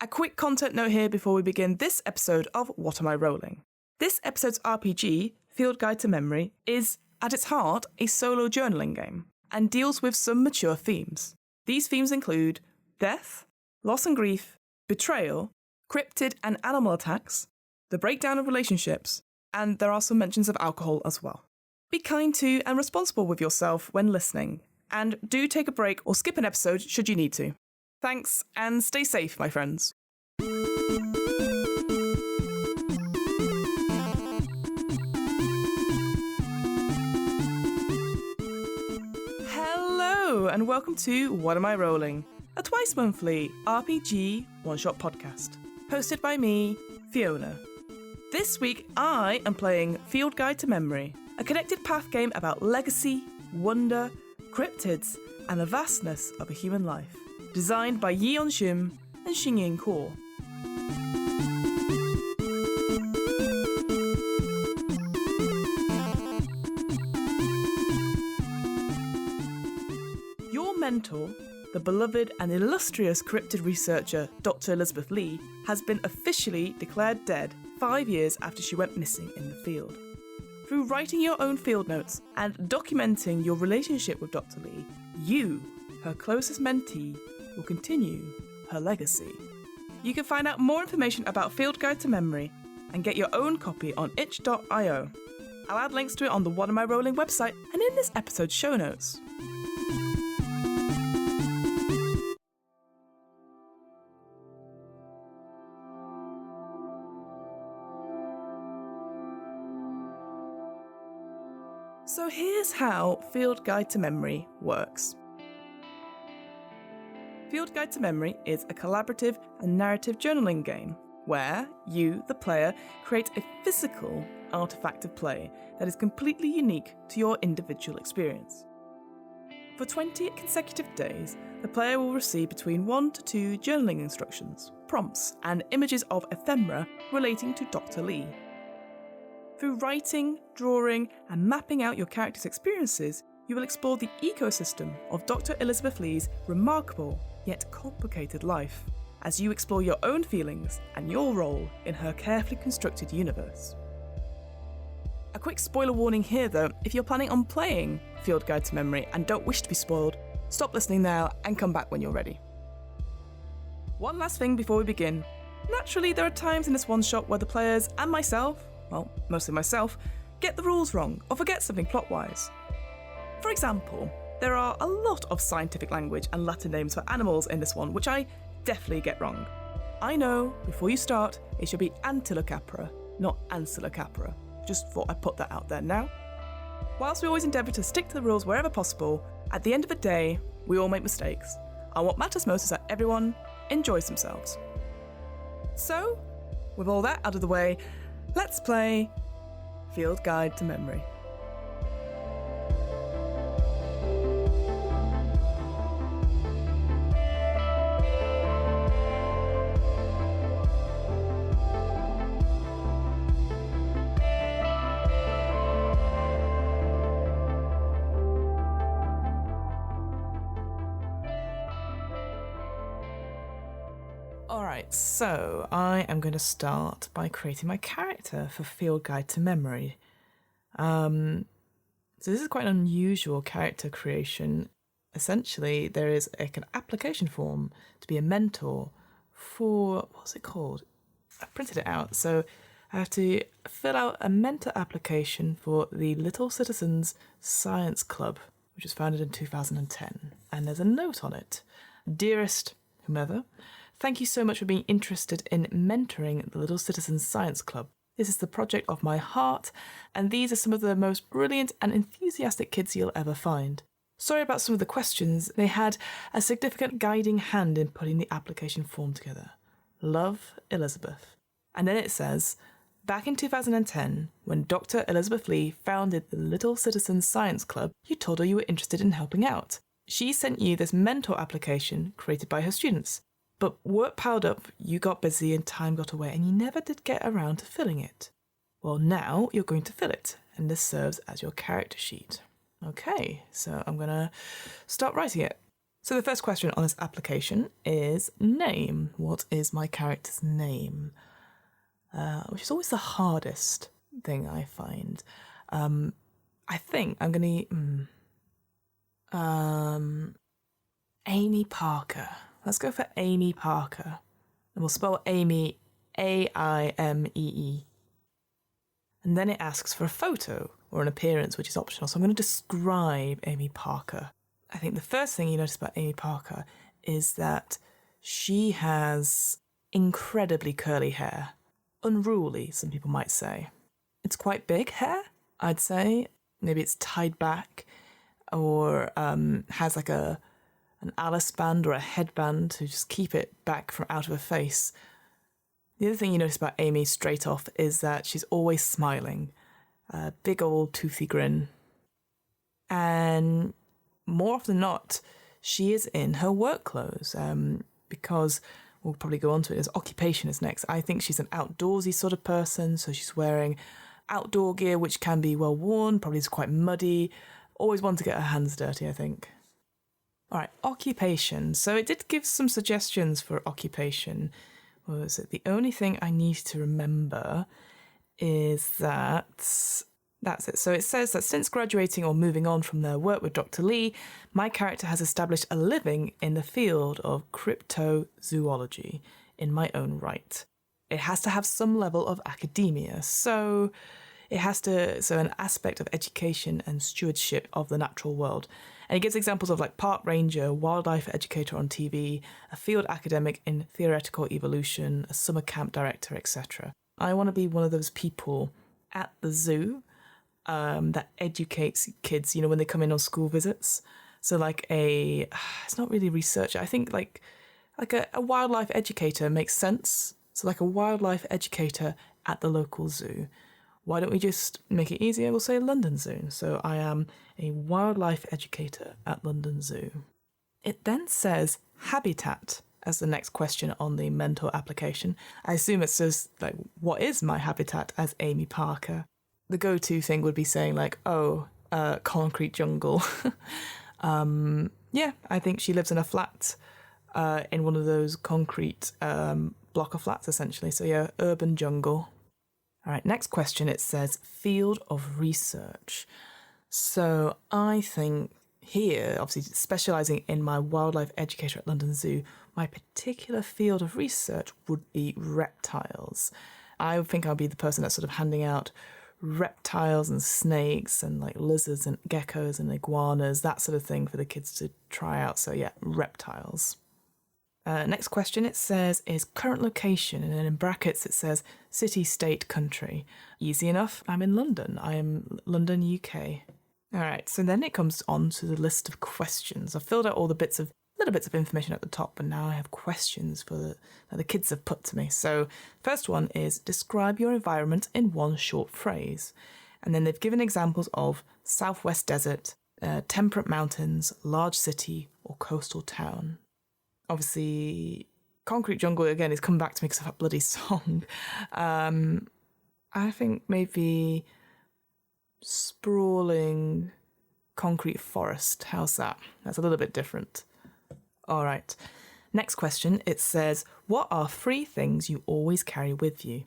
A quick content note here before we begin this episode of What Am I Rolling? This episode's RPG, Field Guide to Memory, is, at its heart, a solo journaling game and deals with some mature themes. These themes include death, loss and grief, betrayal, cryptid and animal attacks, the breakdown of relationships, and there are some mentions of alcohol as well. Be kind to and responsible with yourself when listening, and do take a break or skip an episode should you need to. Thanks, and stay safe, my friends. Hello, and welcome to What Am I Rolling? A twice-monthly RPG one-shot podcast, hosted by me, Fiona. This week, I am playing Field Guide to Memory, a connected path game about legacy, wonder, cryptids, and the vastness of a human life. Designed by Yeon Shim and Xingyin Ko. Your mentor, the beloved and illustrious cryptid researcher Dr. Elizabeth Lee, has been officially declared dead 5 years after she went missing in the field. Through writing your own field notes and documenting your relationship with Dr. Lee, you, her closest mentee, will continue her legacy. You can find out more information about Field Guide to Memory and get your own copy on itch.io. I'll add links to it on the What Am I Rolling website and in this episode's show notes. So here's how Field Guide to Memory works. Field Guide to Memory is a collaborative and narrative journaling game where you, the player, create a physical artifact of play that is completely unique to your individual experience. For 20 consecutive days, the player will receive between 1 to 2 journaling instructions, prompts, and images of ephemera relating to Dr. Lee. Through writing, drawing, and mapping out your character's experiences, you will explore the ecosystem of Dr. Elizabeth Lee's remarkable yet complicated life, as you explore your own feelings and your role in her carefully constructed universe. A quick spoiler warning here though, if you're planning on playing Field Guide to Memory and don't wish to be spoiled, stop listening now and come back when you're ready. One last thing before we begin. Naturally, there are times in this one-shot where the players and myself, well, mostly myself, get the rules wrong or forget something plot-wise. For example, there are a lot of scientific language and Latin names for animals in this one, which I definitely get wrong. I know, before you start, it should be Antilocapra, not Ancilocapra. Just thought I'd put that out there now. Whilst we always endeavour to stick to the rules wherever possible, at the end of the day, we all make mistakes. And what matters most is that everyone enjoys themselves. So, with all that out of the way, let's play Field Guide to Memory. Alright, so I am going to start by creating my character for Field Guide to Memory. So this is quite an unusual character creation. Essentially, there is an application form to be a mentor for, what's it called? I printed it out. So I have to fill out a mentor application for the Little Citizens Science Club, which was founded in 2010. And there's a note on it. Dearest whomever, thank you so much for being interested in mentoring the Little Citizens Science Club. This is the project of my heart, and these are some of the most brilliant and enthusiastic kids you'll ever find. Sorry about some of the questions. They had a significant guiding hand in putting the application form together. Love, Elizabeth. And then it says, back in 2010, when Dr. Elizabeth Lee founded the Little Citizens Science Club, you told her you were interested in helping out. She sent you this mentor application created by her students. But work piled up, you got busy and time got away and you never did get around to filling it. Well, now you're going to fill it, and this serves as your character sheet. Okay, so I'm going to start writing it. So the first question on this application is name. What is my character's name? Which is always the hardest thing I find. I think I'm going to... Amy Parker. Let's go for Amy Parker. And we'll spell Amy A-I-M-E-E. And then it asks for a photo or an appearance, which is optional. So I'm going to describe Amy Parker. I think the first thing you notice about Amy Parker is that she has incredibly curly hair. Unruly, some people might say. It's quite big hair, I'd say. Maybe it's tied back or has like an Alice band or a headband to just keep it back from out of her face. The other thing you notice about Amy straight off is that she's always smiling. A big old toothy grin. And more often than not, she is in her work clothes because we'll probably go on to it as occupation is next. I think she's an outdoorsy sort of person, so she's wearing outdoor gear which can be well worn, probably is quite muddy, always want to get her hands dirty, I think. All right, occupation. So it did give some suggestions for occupation. What was it? The only thing I need to remember is that's it. So it says that since graduating or moving on from their work with Dr. Lee, my character has established a living in the field of cryptozoology in my own right. It has to have some level of academia. So an aspect of education and stewardship of the natural world. And he gives examples of like park ranger, wildlife educator on TV, a field academic in theoretical evolution, a summer camp director, etc. I want to be one of those people at the zoo that educates kids, when they come in on school visits. So like it's not really research. I think like a wildlife educator makes sense. So like a wildlife educator at the local zoo. Why don't we just make it easier? We'll say London Zoo. So I am a wildlife educator at London Zoo. It then says habitat as the next question on the mentor application. I assume it says, like, what is my habitat as Amy Parker? The go-to thing would be saying, like, concrete jungle. Yeah, I think she lives in a flat in one of those concrete block of flats, essentially. So yeah, urban jungle. All right, next question, it says field of research. So I think here, obviously specialising in my wildlife educator at London Zoo, my particular field of research would be reptiles. I would think I'll be the person that's sort of handing out reptiles and snakes and like lizards and geckos and iguanas, that sort of thing for the kids to try out. So yeah, reptiles. Next question, it says, is current location, and then in brackets it says city, state, country. Easy enough, I'm in London. I am London, UK. All right, so then it comes on to the list of questions. I've filled out all the little bits of information at the top, but now I have questions that the kids have put to me. So first one is, describe your environment in one short phrase. And then they've given examples of Southwest Desert, temperate mountains, large city, or coastal town. Obviously, concrete jungle, again, is coming back to me because of that bloody song. I think maybe sprawling concrete forest. How's that? That's a little bit different. All right. Next question. It says, what are 3 things you always carry with you?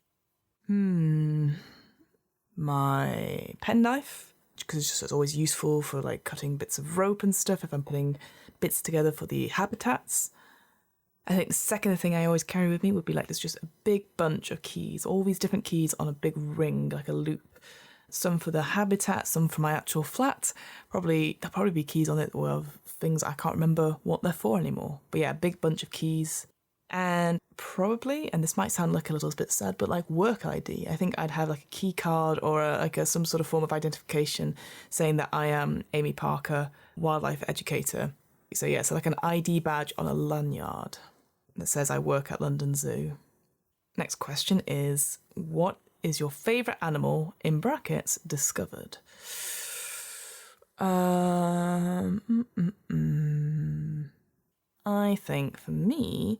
My penknife, because it's always useful for like cutting bits of rope and stuff if I'm putting bits together for the habitats. I think the second thing I always carry with me would be like there's just a big bunch of keys, all these different keys on a big ring, like a loop. Some for the habitat, some for my actual flat. There'll probably be keys on it of things I can't remember what they're for anymore. But yeah, a big bunch of keys. And probably, and this might sound like a little bit sad, but like work ID. I think I'd have like a key card or some sort of form of identification saying that I am Amy Parker, wildlife educator. So yeah, so like an ID badge on a lanyard that says I work at London Zoo. Next question is, what is your favourite animal, in brackets, discovered? I think for me,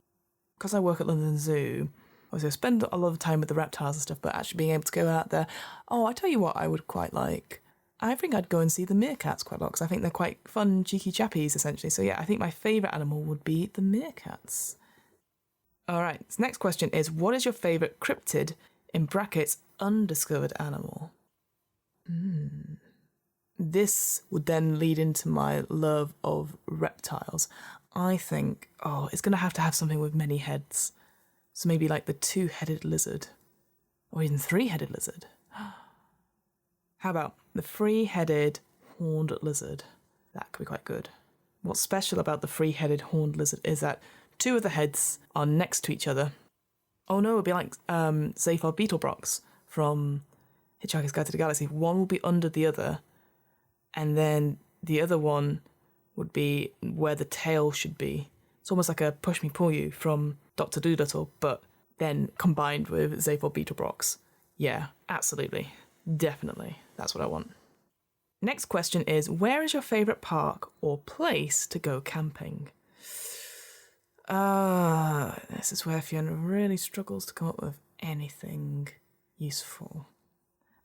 because I work at London Zoo, obviously I spend a lot of time with the reptiles and stuff, but actually being able to go out there, I tell you what I would quite like. I think I'd go and see the meerkats quite a lot because I think they're quite fun, cheeky chappies, essentially. So yeah, I think my favourite animal would be the meerkats. All right, this next question is, what is your favourite cryptid, in brackets, undiscovered animal? This would then lead into my love of reptiles. I think, it's going to have something with many heads. So maybe like the two-headed lizard, or even three-headed lizard. How about the three-headed horned lizard? That could be quite good. What's special about the three-headed horned lizard is that two of the heads are next to each other. Oh no, it'd be like Zaphod Beetlebrox from Hitchhiker's Guide to the Galaxy. One will be under the other, and then the other one would be where the tail should be. It's almost like a Push Me Pull You from Dr. Dolittle, but then combined with Zaphod Beetlebrox. Yeah, absolutely. Definitely. That's what I want. Next question is, where is your favourite park or place to go camping? This is where Fiona really struggles to come up with anything useful.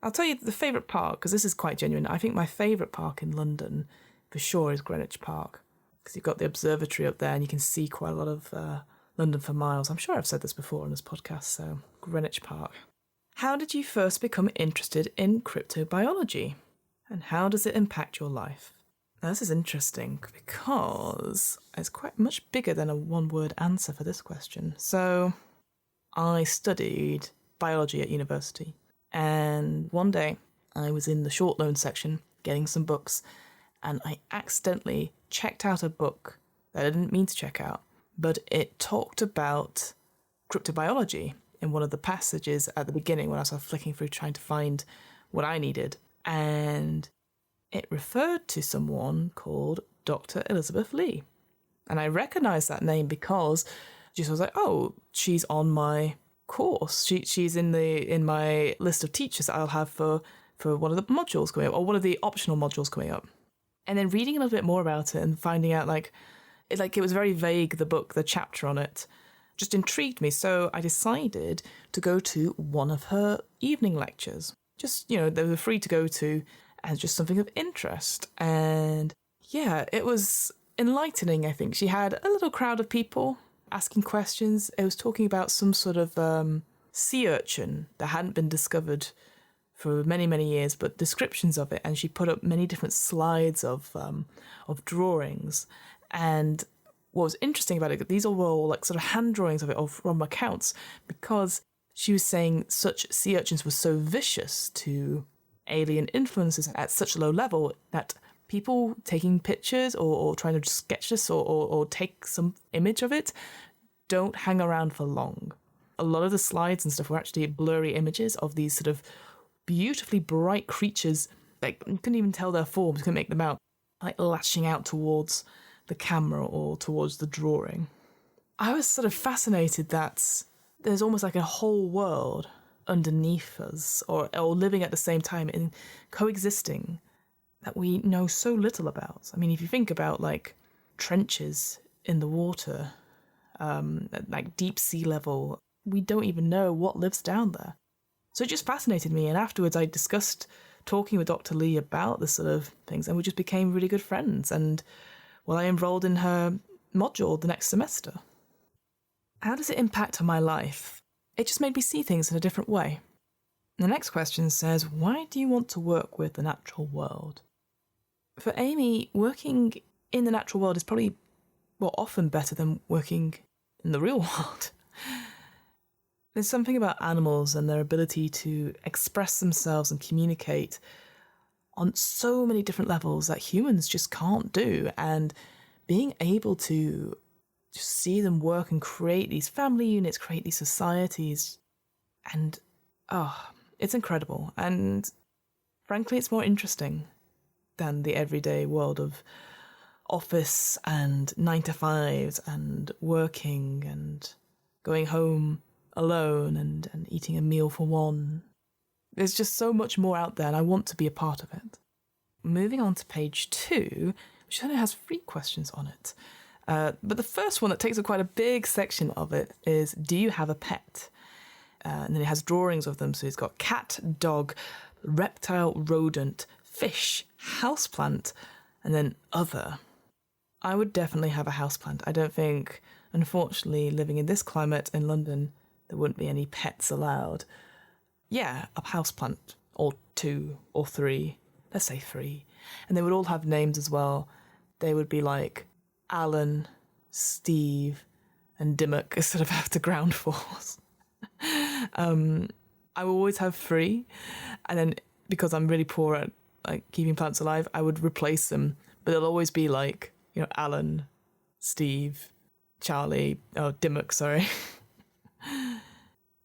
I'll tell you the favourite park, because this is quite genuine. I think my favourite park in London, for sure, is Greenwich Park, because you've got the observatory up there and you can see quite a lot of London for miles. I'm sure I've said this before on this podcast, so Greenwich Park. How did you first become interested in cryptobiology? And how does it impact your life? Now, this is interesting because it's quite much bigger than a one-word answer for this question. So, I studied biology at university, and one day I was in the short loan section getting some books, and I accidentally checked out a book that I didn't mean to check out, but it talked about cryptobiology in one of the passages at the beginning when I was flicking through trying to find what I needed. And it referred to someone called Dr. Elizabeth Lee. And I recognised that name because I was like, oh, she's on my course. She's in my list of teachers that I'll have for one of the modules coming up, or one of the optional modules coming up. And then reading a little bit more about it and finding out it was very vague, the book, the chapter on it, just intrigued me. So I decided to go to one of her evening lectures. Just, they were free to go to, and just something of interest. And yeah, it was enlightening, I think. She had a little crowd of people asking questions. It was talking about some sort of sea urchin that hadn't been discovered for many, many years, but descriptions of it. And she put up many different slides of drawings. And what was interesting about it, these were all like sort of hand drawings of it, or from accounts, because she was saying such sea urchins were so vicious to alien influences at such a low level that people taking pictures or trying to sketch this or take some image of it don't hang around for long. A lot of the slides and stuff were actually blurry images of these sort of beautifully bright creatures. Like, you couldn't even tell their forms, couldn't make them out, like lashing out towards the camera or towards the drawing. I was sort of fascinated that there's almost like a whole world underneath us, or living at the same time and coexisting, that we know so little about. I mean, if you think about like trenches in the water, like deep sea level, we don't even know what lives down there. So it just fascinated me, and afterwards I discussed talking with Dr. Lee about this sort of things, and we just became really good friends. And I enrolled in her module the next semester. How does it impact on my life? It just made me see things in a different way. The next question says, why do you want to work with the natural world? For Amy, working in the natural world is probably, often better than working in the real world. There's something about animals and their ability to express themselves and communicate on so many different levels that humans just can't do. And being able to just see them work and create these family units, create these societies, and it's incredible. And frankly, it's more interesting than the everyday world of office and 9-to-5s and working and going home alone and eating a meal for one. There's just so much more out there, and I want to be a part of it. Moving on to page 2, which only has 3 questions on it. But the first one that takes up quite a big section of it is, do you have a pet? And then it has drawings of them. So it's got cat, dog, reptile, rodent, fish, houseplant, and then other. I would definitely have a houseplant. I don't think, unfortunately, living in this climate in London, there wouldn't be any pets allowed. Yeah, a houseplant, or 2 or 3, let's say 3. And they would all have names as well. They would be like Alan, Steve, and Dimmock instead of after ground force. I will always have 3, and then because I'm really poor at like keeping plants alive, I would replace them, but they'll always be like, Alan, Steve, Charlie, Dimmock, sorry.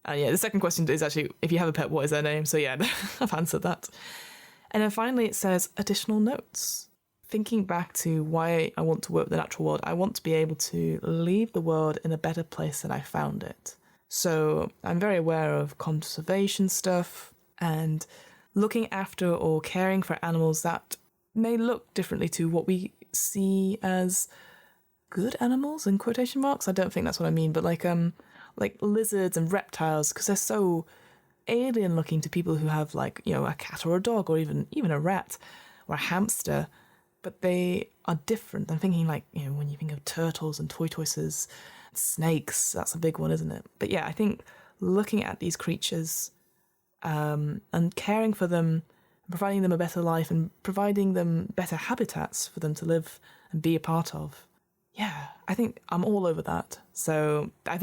And yeah, the second question is actually, if you have a pet, what is their name? So yeah, I've answered that. And then finally it says additional notes. Thinking back to why I want to work with the natural world, I want to be able to leave the world in a better place than I found it. So I'm very aware of conservation stuff and looking after or caring for animals that may look differently to what we see as good animals, in quotation marks. I don't think that's what I mean, but like lizards and reptiles, because they're so alien looking to people who have like, a cat or a dog or even a rat or a hamster, but they are different. I'm thinking like, when you think of turtles and tortoises, snakes, that's a big one, isn't it? But yeah, I think looking at these creatures and caring for them, providing them a better life and providing them better habitats for them to live and be a part of. Yeah, I think I'm all over that. So I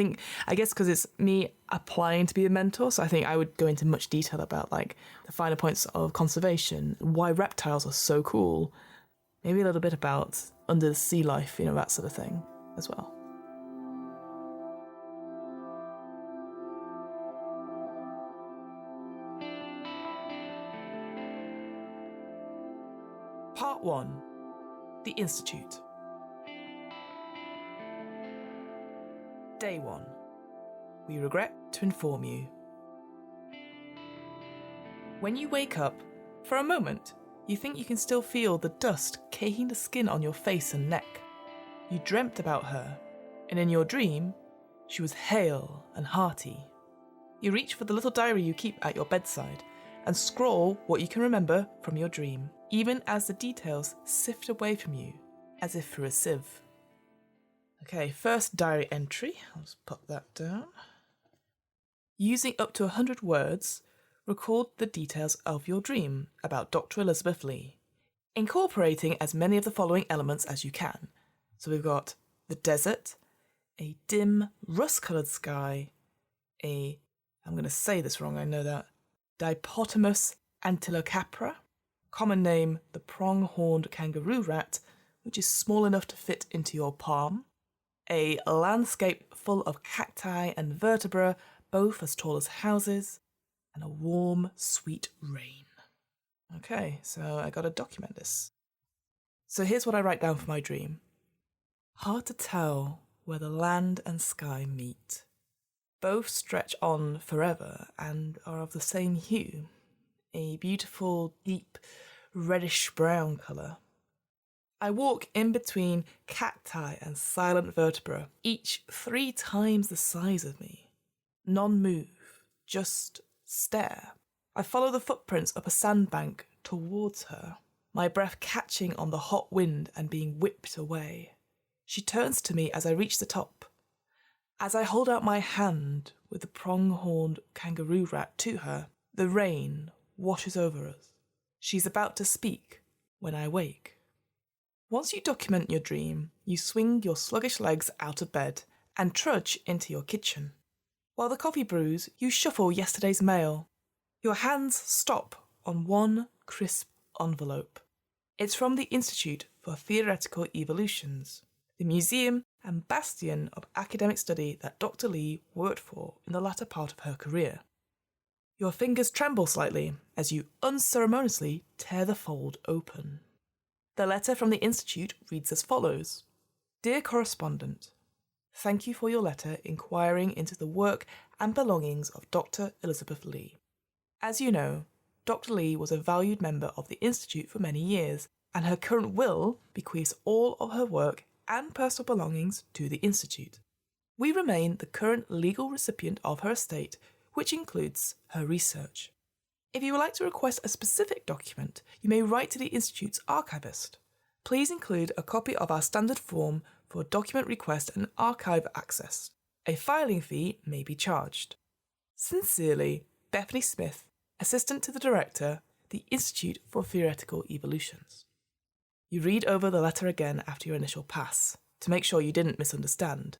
guess because it's me applying to be a mentor, so I think I would go into much detail about like the finer points of conservation, why reptiles are so cool, maybe a little bit about under the sea life, that sort of thing as well. Part 1. The Institute. Day 1. We regret to inform you. When you wake up, for a moment, you think you can still feel the dust caking the skin on your face and neck. You dreamt about her, and in your dream, she was hale and hearty. You reach for the little diary you keep at your bedside and scrawl what you can remember from your dream, even as the details sift away from you, as if through a sieve. Okay, first diary entry. I'll just pop that down. Using up to 100 words, record the details of your dream about Dr. Elizabeth Lee, incorporating as many of the following elements as you can. So we've got the desert, a dim, rust-coloured sky, I'm going to say this wrong, I know that, Dipotamus antilocapra, common name the prong-horned kangaroo rat, which is small enough to fit into your palm, a landscape full of cacti and vertebra, both as tall as houses, and a warm, sweet rain. Okay, so I gotta document this. So here's what I write down for my dream. Hard to tell where the land and sky meet. Both stretch on forever and are of the same hue, a beautiful, deep, reddish-brown colour. I walk in between cacti and silent vertebra, each 3 times the size of me. None move, just stare. I follow the footprints up a sandbank towards her, my breath catching on the hot wind and being whipped away. She turns to me as I reach the top. As I hold out my hand with the prong-horned kangaroo rat to her, the rain washes over us. She's about to speak when I wake. Once you document your dream, you swing your sluggish legs out of bed and trudge into your kitchen. While the coffee brews, you shuffle yesterday's mail. Your hands stop on one crisp envelope. It's from the Institute for Theoretical Evolutions, the museum and bastion of academic study that Dr. Lee worked for in the latter part of her career. Your fingers tremble slightly as you unceremoniously tear the fold open. The letter from the Institute reads as follows. Dear correspondent, thank you for your letter inquiring into the work and belongings of Dr. Elizabeth Lee. As you know, Dr. Lee was a valued member of the Institute for many years, and her current will bequeaths all of her work and personal belongings to the Institute. We remain the current legal recipient of her estate, which includes her research. If you would like to request a specific document, you may write to the Institute's archivist. Please include a copy of our standard form for document request and archive access. A filing fee may be charged. Sincerely, Bethany Smith, Assistant to the Director, the Institute for Theoretical Evolutions. You read over the letter again after your initial pass, to make sure you didn't misunderstand.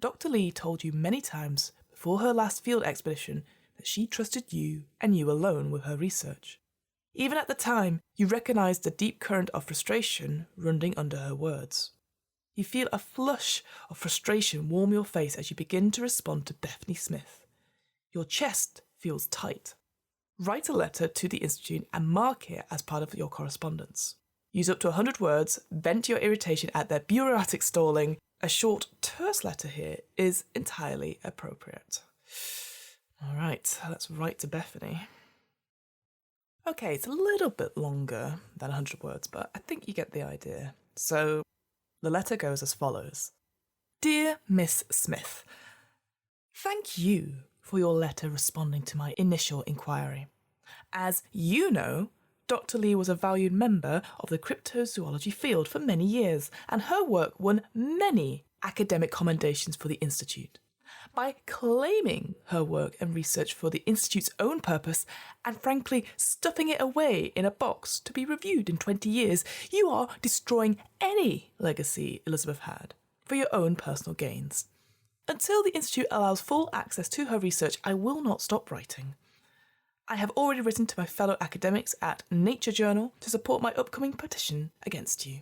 Dr. Lee told you many times before her last field expedition that she trusted you and you alone with her research. Even at the time, you recognised the deep current of frustration running under her words. You feel a flush of frustration warm your face as you begin to respond to Bethany Smith. Your chest feels tight. Write a letter to the Institute and mark it as part of your correspondence. Use up to 100 words, vent your irritation at their bureaucratic stalling. A short, terse letter here is entirely appropriate. All right, let's write to Bethany. Okay, it's a little bit longer than 100 words, but I think you get the idea. So, the letter goes as follows. Dear Miss Smith, thank you for your letter responding to my initial inquiry. As you know, Dr. Lee was a valued member of the cryptozoology field for many years, and her work won many academic commendations for the Institute. By claiming her work and research for the Institute's own purpose, and frankly stuffing it away in a box to be reviewed in 20 years, you are destroying any legacy Elizabeth had for your own personal gains. Until the Institute allows full access to her research, I will not stop writing. I have already written to my fellow academics at Nature Journal to support my upcoming petition against you.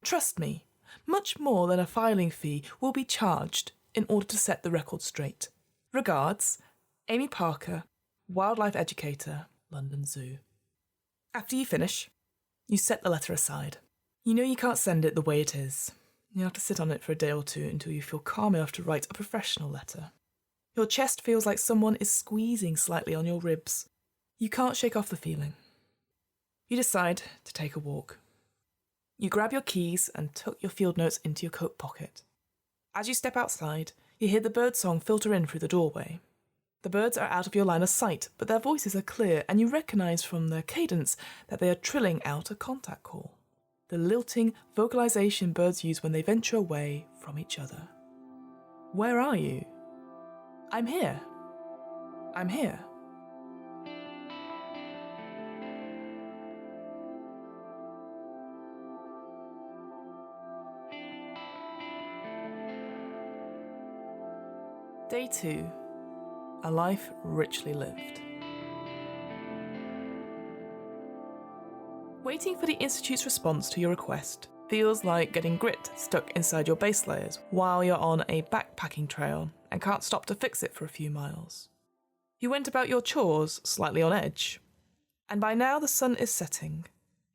Trust me, much more than a filing fee will be charged in order to set the record straight. Regards, Amy Parker, Wildlife Educator, London Zoo. After you finish, you set the letter aside. You know you can't send it the way it is. You have to sit on it for a day or two until you feel calm enough to write a professional letter. Your chest feels like someone is squeezing slightly on your ribs. You can't shake off the feeling. You decide to take a walk. You grab your keys and tuck your field notes into your coat pocket. As you step outside, you hear the birdsong filter in through the doorway. The birds are out of your line of sight, but their voices are clear, and you recognise from their cadence that they are trilling out a contact call. The lilting vocalisation birds use when they venture away from each other. Where are you? I'm here. I'm here. Day 2. A life richly lived. Waiting for the Institute's response to your request feels like getting grit stuck inside your base layers while you're on a backpacking trail and can't stop to fix it for a few miles. You went about your chores slightly on edge, and by now the sun is setting,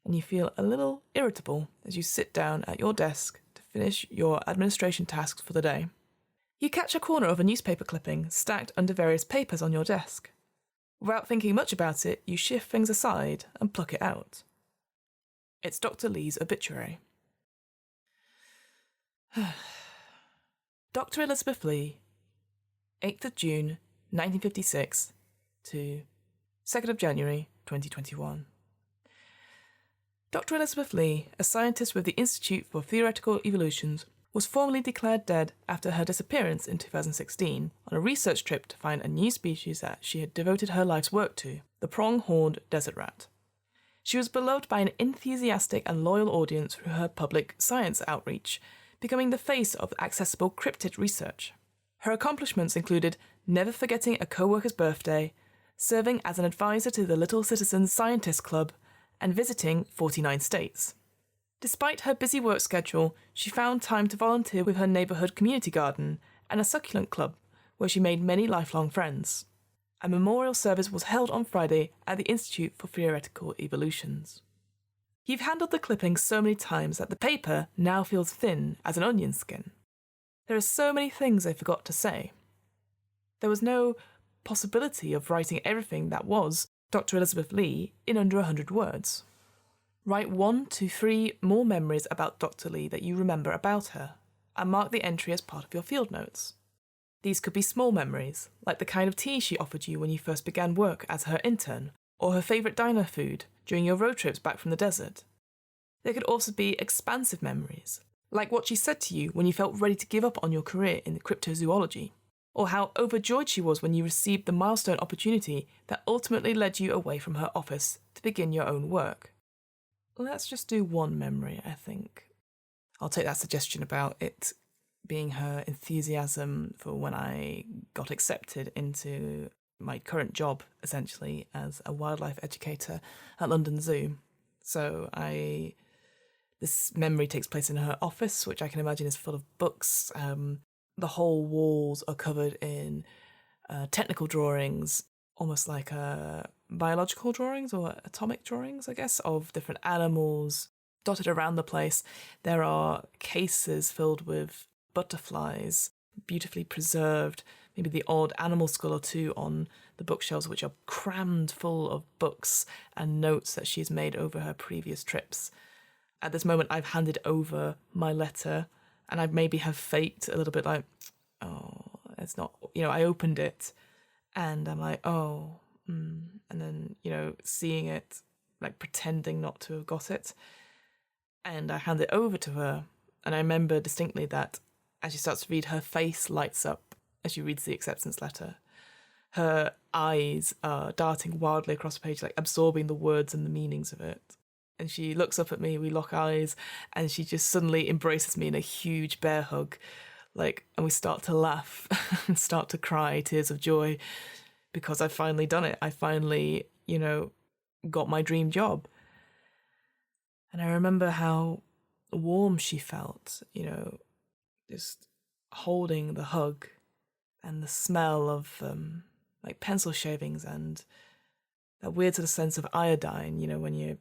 and you feel a little irritable as you sit down at your desk to finish your administration tasks for the day. You catch a corner of a newspaper clipping stacked under various papers on your desk. Without thinking much about it, you shift things aside and pluck it out. It's Dr. Lee's obituary. Dr. Elizabeth Lee, 8th of June, 1956 to 2nd of January, 2021. Dr. Elizabeth Lee, a scientist with the Institute for Theoretical Evolutions, was formally declared dead after her disappearance in 2016 on a research trip to find a new species that she had devoted her life's work to, the prong-horned desert rat. She was beloved by an enthusiastic and loyal audience through her public science outreach, becoming the face of accessible cryptid research. Her accomplishments included never forgetting a co-worker's birthday, serving as an advisor to the Little Citizens Scientist Club, and visiting 49 states. Despite her busy work schedule, she found time to volunteer with her neighbourhood community garden and a succulent club, where she made many lifelong friends. A memorial service was held on Friday at the Institute for Theoretical Evolutions. You've handled the clipping so many times that the paper now feels thin as an onion skin. There are so many things I forgot to say. There was no possibility of writing everything that was Dr. Elizabeth Lee in under 100 words. Write 1 to 3 more memories about Dr. Lee that you remember about her, and mark the entry as part of your field notes. These could be small memories, like the kind of tea she offered you when you first began work as her intern, or her favourite diner food during your road trips back from the desert. There could also be expansive memories, like what she said to you when you felt ready to give up on your career in cryptozoology, or how overjoyed she was when you received the milestone opportunity that ultimately led you away from her office to begin your own work. Let's just do one memory, I think. I'll take that suggestion about it being her enthusiasm for when I got accepted into my current job, essentially, as a wildlife educator at London Zoo. So this memory takes place in her office, which I can imagine is full of books. The whole walls are covered in technical drawings, almost like biological drawings or atomic drawings, I guess, of different animals dotted around the place. There are cases filled with butterflies, beautifully preserved, maybe the odd animal skull or two on the bookshelves, which are crammed full of books and notes that she's made over her previous trips. At this moment, I've handed over my letter, and I maybe have faked a little bit like, oh, it's not, I opened it and I'm like, oh, and then, seeing it, like pretending not to have got it. And I hand it over to her, and I remember distinctly that as she starts to read, her face lights up as she reads the acceptance letter. Her eyes are darting wildly across the page, like absorbing the words and the meanings of it. And she looks up at me, we lock eyes, and she just suddenly embraces me in a huge bear hug, and we start to laugh and start to cry tears of joy because I've finally done it. I finally, got my dream job. And I remember how warm she felt, just holding the hug, and the smell of pencil shavings and that weird sort of sense of iodine, when you're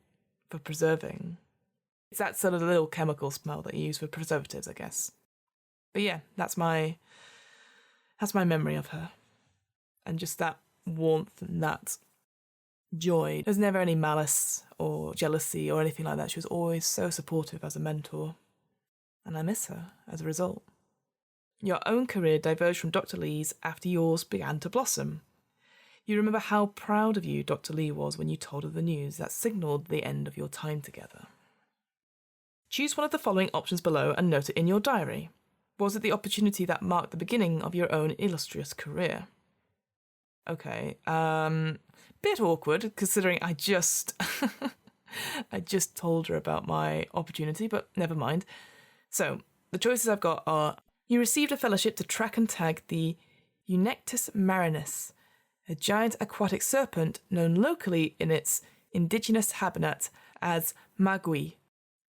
for preserving. It's that sort of little chemical smell that you use for preservatives, I guess. But yeah, that's my memory of her. And just that warmth and that joy. There's never any malice or jealousy or anything like that. She was always so supportive as a mentor. And I miss her as a result. Your own career diverged from Dr. Lee's after yours began to blossom. You remember how proud of you Dr. Lee was when you told her the news that signalled the end of your time together. Choose one of the following options below and note it in your diary. Was it the opportunity that marked the beginning of your own illustrious career? Okay, bit awkward considering I just told her about my opportunity, but never mind. So, the choices I've got are: you received a fellowship to track and tag the Eunectes marinus, a giant aquatic serpent known locally in its indigenous habitat as magui.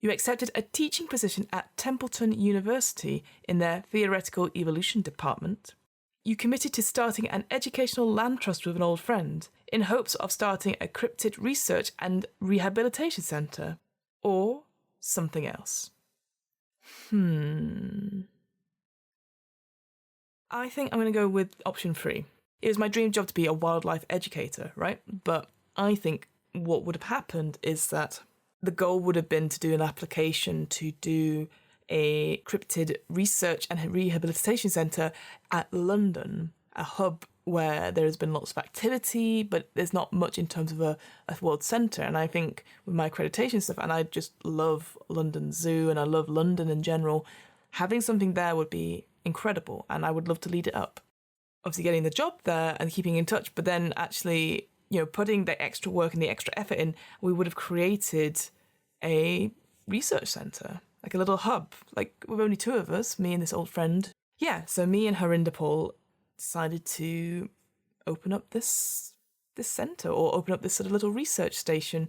You accepted a teaching position at Templeton University in their Theoretical Evolution Department. You committed to starting an educational land trust with an old friend in hopes of starting a cryptid research and rehabilitation centre. Or something else. I think I'm going to go with option 3. It was my dream job to be a wildlife educator, right? But I think what would have happened is that the goal would have been to do an application to do a cryptid research and rehabilitation centre at London, a hub where there has been lots of activity, but there's not much in terms of a world centre. And I think with my accreditation stuff, and I just love London Zoo and I love London in general, having something there would be incredible, and I would love to lead it up. Obviously getting the job there and keeping in touch, but then actually, putting the extra work and the extra effort in, we would have created a research centre, like a little hub, like with only 2 of us, me and this old friend. Yeah, so me and Harinder Paul decided to open up this centre, or open up this sort of little research station,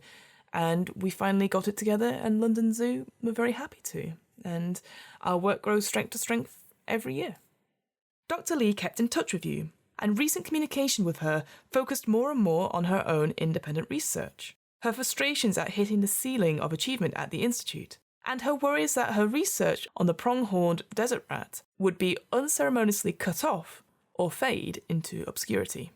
and we finally got it together, and London Zoo were very happy to, and our work grows strength to strength every year. Dr. Lee kept in touch with you, and recent communication with her focused more and more on her own independent research, her frustrations at hitting the ceiling of achievement at the Institute, and her worries that her research on the pronghorned desert rat would be unceremoniously cut off or fade into obscurity.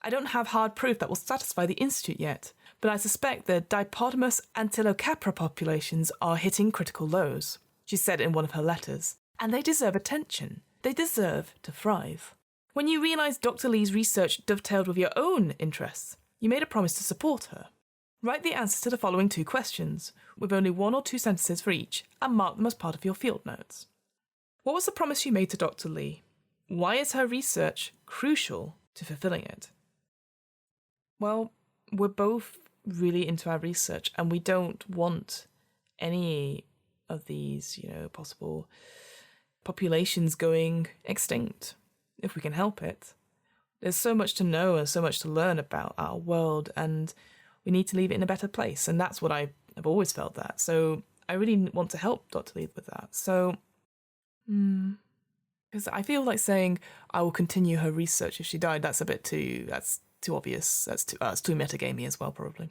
I don't have hard proof that will satisfy the Institute yet, but I suspect the Dipotamus antilocapra populations are hitting critical lows, she said in one of her letters, and they deserve attention. They deserve to thrive. When you realised Dr. Lee's research dovetailed with your own interests, You made a promise to support her. Write the answers to the following 2 questions, with only 1 or 2 sentences for each, and mark them as part of your field notes. What was the promise you made to Dr. Lee? Why is her research crucial to fulfilling it? Well, we're both really into our research, and we don't want any of these, possible populations going extinct, if we can help it. There's so much to know and so much to learn about our world, and we need to leave it in a better place. And that's what I've always felt that. So I really want to help Dr. Lee with that. So, because I feel like saying I will continue her research if she died, that's too obvious. That's too metagamey as well, probably.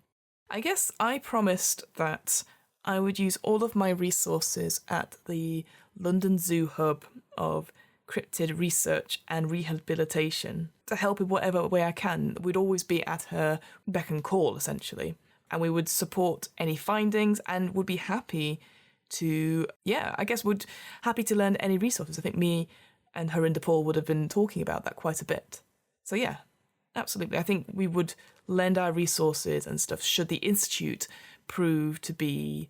I guess I promised that I would use all of my resources at the London Zoo hub of cryptid research and rehabilitation to help in whatever way I can. We'd always be at her beck and call, essentially. And we would support any findings and would be happy to, happy to lend any resources. I think me and Harinder Paul would have been talking about that quite a bit. So yeah, absolutely. I think we would lend our resources and stuff should the Institute prove to be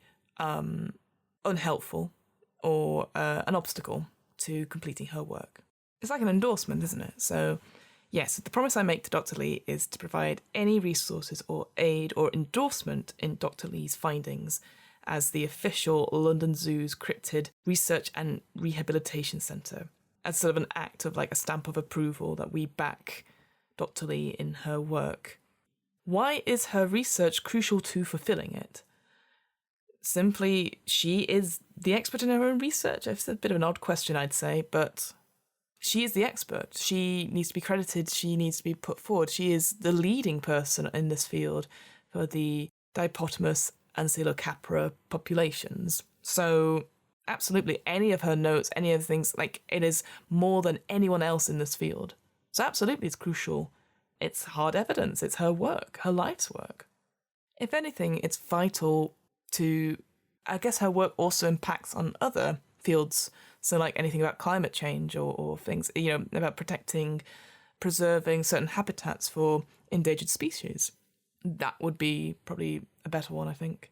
unhelpful or an obstacle to completing her work. It's like an endorsement, isn't it? So yes, the promise I make to Dr. Lee is to provide any resources or aid or endorsement in Dr. Lee's findings as the official London Zoo's Cryptid Research and Rehabilitation Centre, as sort of an act of like a stamp of approval that we back Dr. Lee in her work. Why is her research crucial to fulfilling it? Simply, she is the expert in her own research. It's a bit of an odd question, I'd say, but she is the expert. She needs to be credited. She needs to be put forward. She is the leading person in this field for the Dipotamus and Coelocapra populations. So absolutely, any of her notes, any of the things, like, it is more than anyone else in this field. So absolutely, it's crucial. It's hard evidence. It's her work, her life's work. If anything, it's vital to, I guess her work also impacts on other fields. So like anything about climate change or things, about preserving certain habitats for endangered species. That would be probably a better one, I think.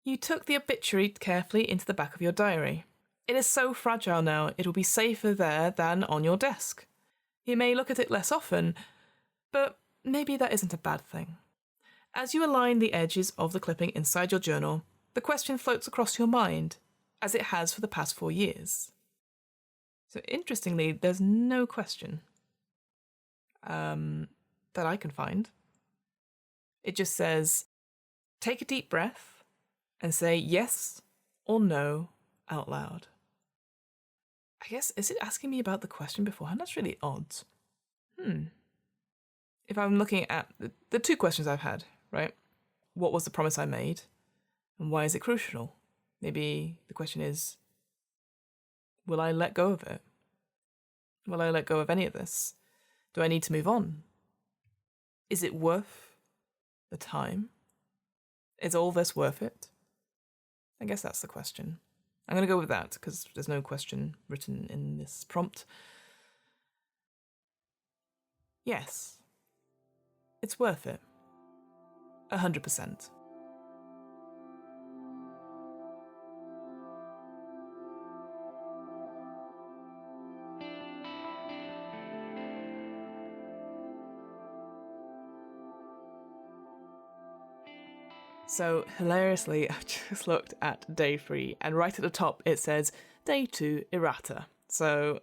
You took the obituary carefully into the back of your diary. It is so fragile now, it will be safer there than on your desk. You may look at it less often, but maybe that isn't a bad thing. As you align the edges of the clipping inside your journal, the question floats across your mind, as it has for the past 4 years. So interestingly, there's no question that I can find. It just says, take a deep breath and say yes or no out loud. I guess, is it asking me about the question beforehand? That's really odd. If I'm looking at the 2 questions I've had, right? What was the promise I made? And why is it crucial? Maybe the question is, will I let go of it? Will I let go of any of this? Do I need to move on? Is it worth the time? Is all this worth it? I guess that's the question. I'm going to go with that because there's no question written in this prompt. Yes. It's worth it. 100%. So, hilariously, I've just looked at day 3, and right at the top it says, day 2, Errata. So,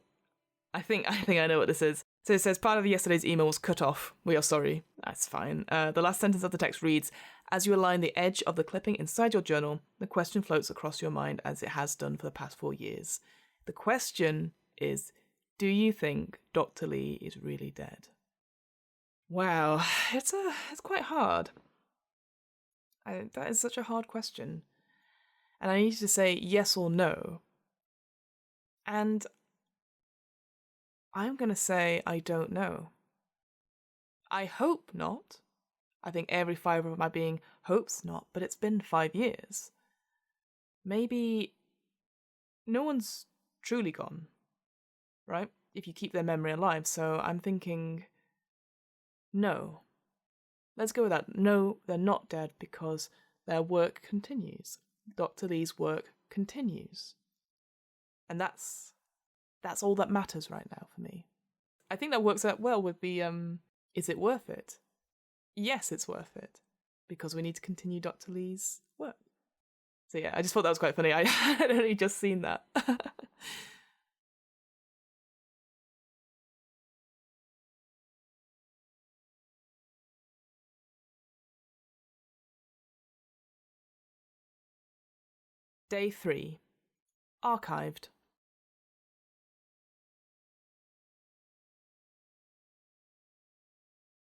I think I know what this is. So it says, part of yesterday's email was cut off. We are sorry. That's fine. The last sentence of the text reads, as you align the edge of the clipping inside your journal, the question floats across your mind as it has done for the past 4 years. The question is, do you think Dr. Lee is really dead? Wow, it's quite hard. That is such a hard question. And I need to say yes or no. And I'm going to say I don't know. I hope not. I think every fibre of my being hopes not, but it's been 5 years. Maybe no one's truly gone, right? If you keep their memory alive. So I'm thinking no. Let's go with that. No, they're not dead because their work continues. Dr. Lee's work continues. And that's all that matters right now for me. I think that works out well with the, is it worth it? Yes, it's worth it. Because we need to continue Dr. Lee's work. So yeah, I just thought that was quite funny. I had only just seen that. Day 3. Archived.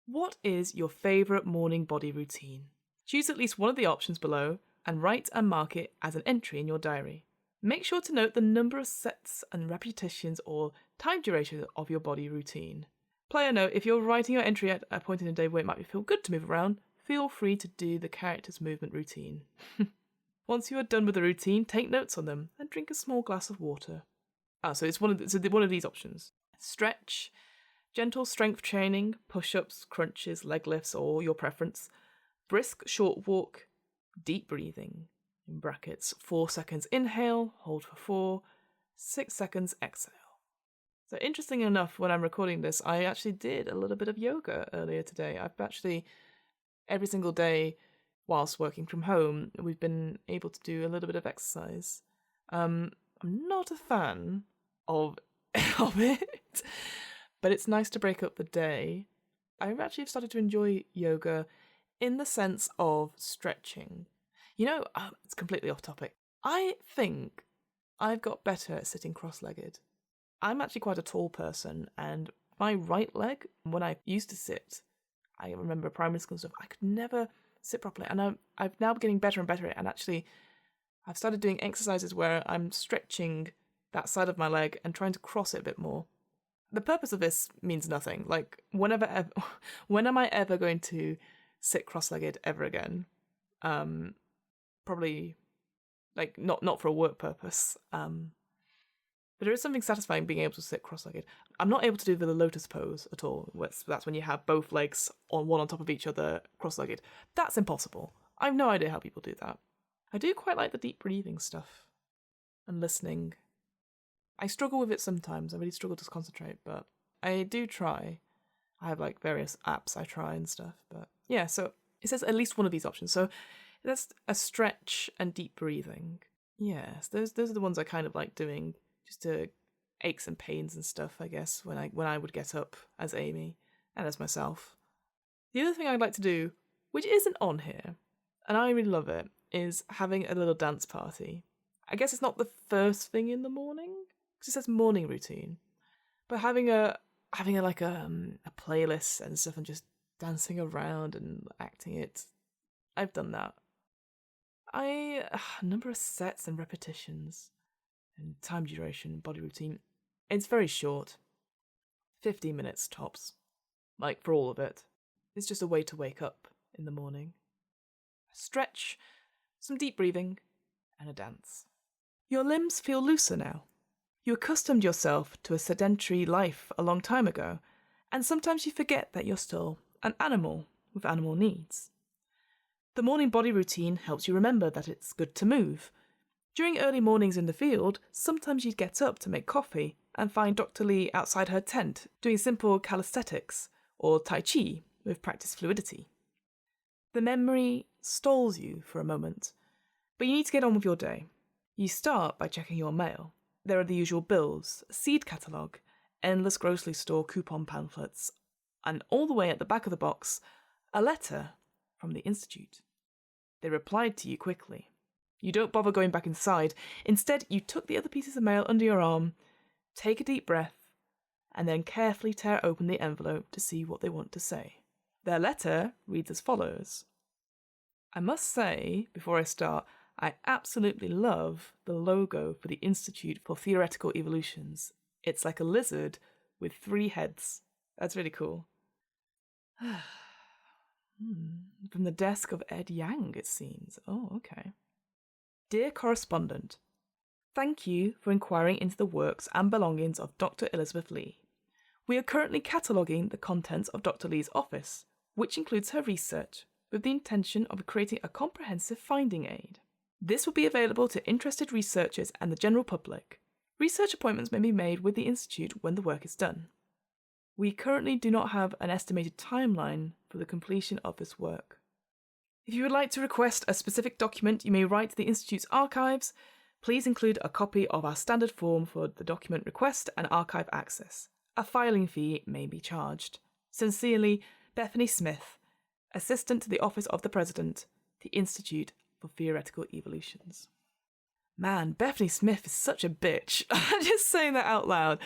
What is your favourite morning body routine? Choose at least one of the options below and write and mark it as an entry in your diary. Make sure to note the number of sets and repetitions or time duration of your body routine. Player note, if you're writing your entry at a point in the day where it might feel good to move around, feel free to do the character's movement routine. Once you are done with the routine, take notes on them and drink a small glass of water. So it's one of these options. Stretch, gentle strength training, push-ups, crunches, leg lifts, or your preference. Brisk short walk, deep breathing, in brackets, 4 seconds inhale, hold for 4, 6 seconds exhale. So interesting enough, when I'm recording this, I actually did a little bit of yoga earlier today. I've actually, every single day, whilst working from home, we've been able to do a little bit of exercise. I'm not a fan of it, but it's nice to break up the day. I've actually started to enjoy yoga in the sense of stretching. It's completely off topic. I think I've got better at sitting cross-legged. I'm actually quite a tall person, and my right leg, when I used to sit, I remember primary school and stuff, I could never sit properly, and I'm now getting better and better at it, and actually I've started doing exercises where I'm stretching that side of my leg and trying to cross it a bit more. The purpose of this means nothing. Like, when am I ever going to sit cross-legged ever again? Probably, like, not for a work purpose. But there is something satisfying being able to sit cross-legged. I'm not able to do the lotus pose at all. That's when you have both legs one on top of each other, cross-legged. That's impossible. I have no idea how people do that. I do quite like the deep breathing stuff and listening. I struggle with it sometimes. I really struggle to concentrate, but I do try. I have like various apps I try and stuff. But yeah, so it says at least one of these options. So that's a stretch and deep breathing. Yes, those are the ones I kind of like doing. Just to aches and pains and stuff, I guess, when I would get up as Amy and as myself. The other thing I'd like to do, which isn't on here, and I really love it, is having a little dance party. I guess it's not the first thing in the morning, because it says morning routine, but having a playlist and stuff and just dancing around and acting it, I've done that. Number of sets and repetitions. And time duration, body routine. It's very short. 15 minutes tops. Like, for all of it. It's just a way to wake up in the morning. A stretch, some deep breathing, and a dance. Your limbs feel looser now. You accustomed yourself to a sedentary life a long time ago, and sometimes you forget that you're still an animal with animal needs. The morning body routine helps you remember that it's good to move. During early mornings in the field, sometimes you'd get up to make coffee and find Dr. Lee outside her tent doing simple calisthenics or Tai Chi with practiced fluidity. The memory stalls you for a moment, but you need to get on with your day. You start by checking your mail. There are the usual bills, seed catalogue, endless grocery store coupon pamphlets, and all the way at the back of the box, a letter from the Institute. They replied to you quickly. You don't bother going back inside. Instead, you tuck the other pieces of mail under your arm, take a deep breath, and then carefully tear open the envelope to see what they want to say. Their letter reads as follows. I must say, before I start, I absolutely love the logo for the Institute for Theoretical Evolutions. It's like a lizard with 3 heads. That's really cool. From the desk of Ed Yang, it seems. Oh, okay. Dear Correspondent, thank you for inquiring into the works and belongings of Dr. Elizabeth Lee. We are currently cataloguing the contents of Dr. Lee's office. which includes her research, with the intention of creating a comprehensive finding aid. This will be available to interested researchers and the general public. Research appointments may be made with the Institute when the work is done. We currently do not have an estimated timeline for the completion of this work. If you would like to request a specific document, you may write to the Institute's archives. Please include a copy of our standard form for the document request and archive access. A filing fee may be charged. Sincerely, Bethany Smith, Assistant to the Office of the President, the Institute for Theoretical Evolutions. Man, Bethany Smith is such a bitch. I'm just saying that out loud.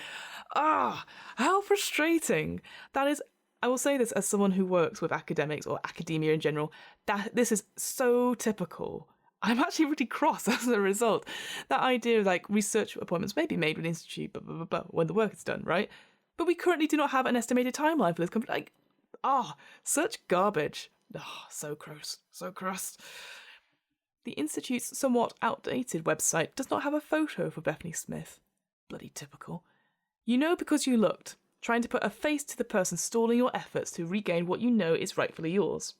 How frustrating. That is, I will say this as someone who works with academics or academia in general, that this is so typical. I'm actually really cross as a result. That idea of research appointments may be made with the Institute, when the work is done, right? But we currently do not have an estimated timeline for this company. Such garbage. So gross. So gross. The Institute's somewhat outdated website does not have a photo for Bethany Smith. Bloody typical. You know because you looked, trying to put a face to the person stalling your efforts to regain what you know is rightfully yours.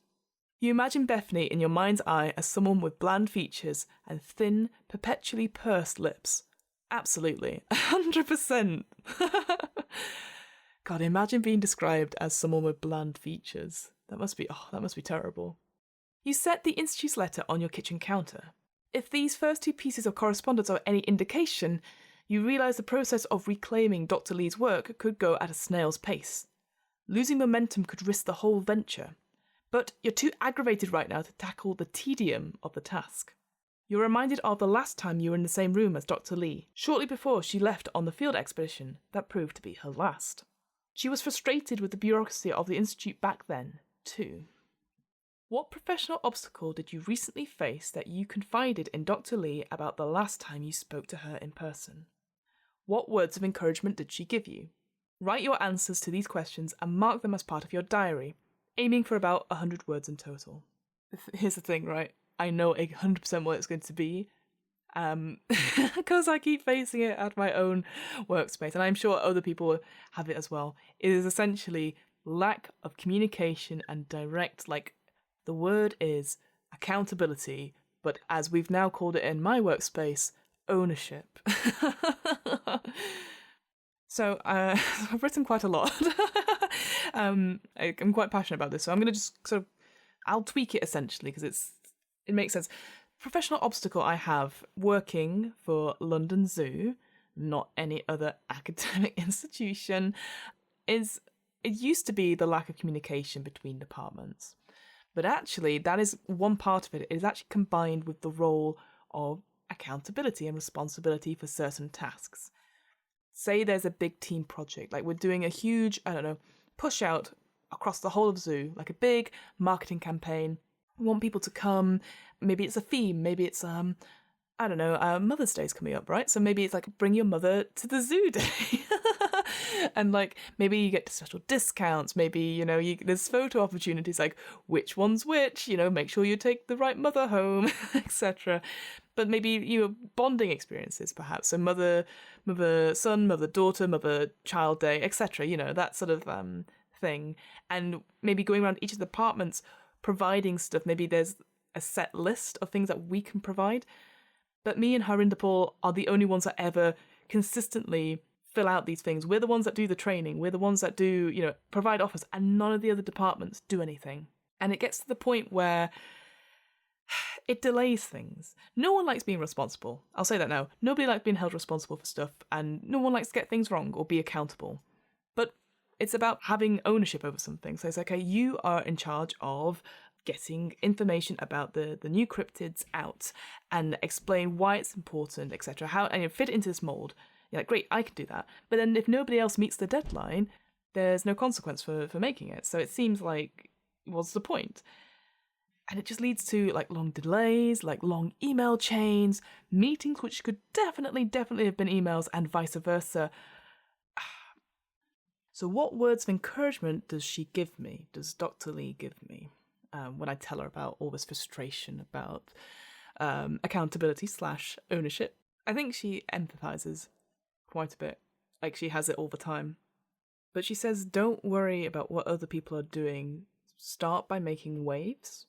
You imagine Bethany in your mind's eye as someone with bland features and thin, perpetually pursed lips. Absolutely. 100%. God, imagine being described as someone with bland features. That must be terrible. You set the Institute's letter on your kitchen counter. If these first two pieces of correspondence are any indication, you realise the process of reclaiming Dr. Lee's work could go at a snail's pace. Losing momentum could risk the whole venture. But you're too aggravated right now to tackle the tedium of the task. You're reminded of the last time you were in the same room as Dr. Lee, shortly before she left on the field expedition that proved to be her last. She was frustrated with the bureaucracy of the Institute back then, too. What professional obstacle did you recently face that you confided in Dr. Lee about the last time you spoke to her in person? What words of encouragement did she give you? Write your answers to these questions and mark them as part of your diary, aiming for about 100 words in total. Here's the thing, right? I know 100% what it's going to be, because I keep facing it at my own workspace, and I'm sure other people have it as well. It is essentially lack of communication and direct, the word is accountability, but as we've now called it in my workspace, ownership. So I've written quite a lot. I'm quite passionate about this, so I'm going to just I'll tweak it essentially because it makes sense. Professional obstacle I have working for London Zoo, not any other academic institution, is it used to be the lack of communication between departments. But actually, that is one part of it. It is actually combined with the role of accountability and responsibility for certain tasks. Say there's a big team project, we're doing a huge, push out across the whole of Zoo, a big marketing campaign. We want people to come. Maybe it's a theme. Maybe it's, Mother's Day's coming up, right? So maybe it's bring your mother to the zoo day. And maybe you get special discounts. Maybe, there's photo opportunities, which one's which, make sure you take the right mother home, etc. But maybe, bonding experiences, perhaps. So mother-son, mother-daughter, mother-child day, etc. That sort of thing. And maybe going around each of the departments providing stuff. Maybe there's a set list of things that we can provide. But me and Harindapal are the only ones that ever consistently fill out these things. We're the ones that do the training. We're the ones that do, provide offers, and none of the other departments do anything. And it gets to the point where it delays things. No one likes being responsible. I'll say that now. Nobody likes being held responsible for stuff, and no one likes to get things wrong or be accountable. But it's about having ownership over something. So it's okay, you are in charge of getting information about the new cryptids out and explain why it's important, etc. How and fit it into this mold. You're great, I can do that. But then if nobody else meets the deadline, there's no consequence for making it. So it seems what's the point? And it just leads to long delays, long email chains, meetings which could definitely have been emails, and vice versa. So what words of encouragement does she give me? Does Dr. Lee give me when I tell her about all this frustration about accountability / ownership? I think she empathizes quite a bit. She has it all the time. But she says, don't worry about what other people are doing start by making waves.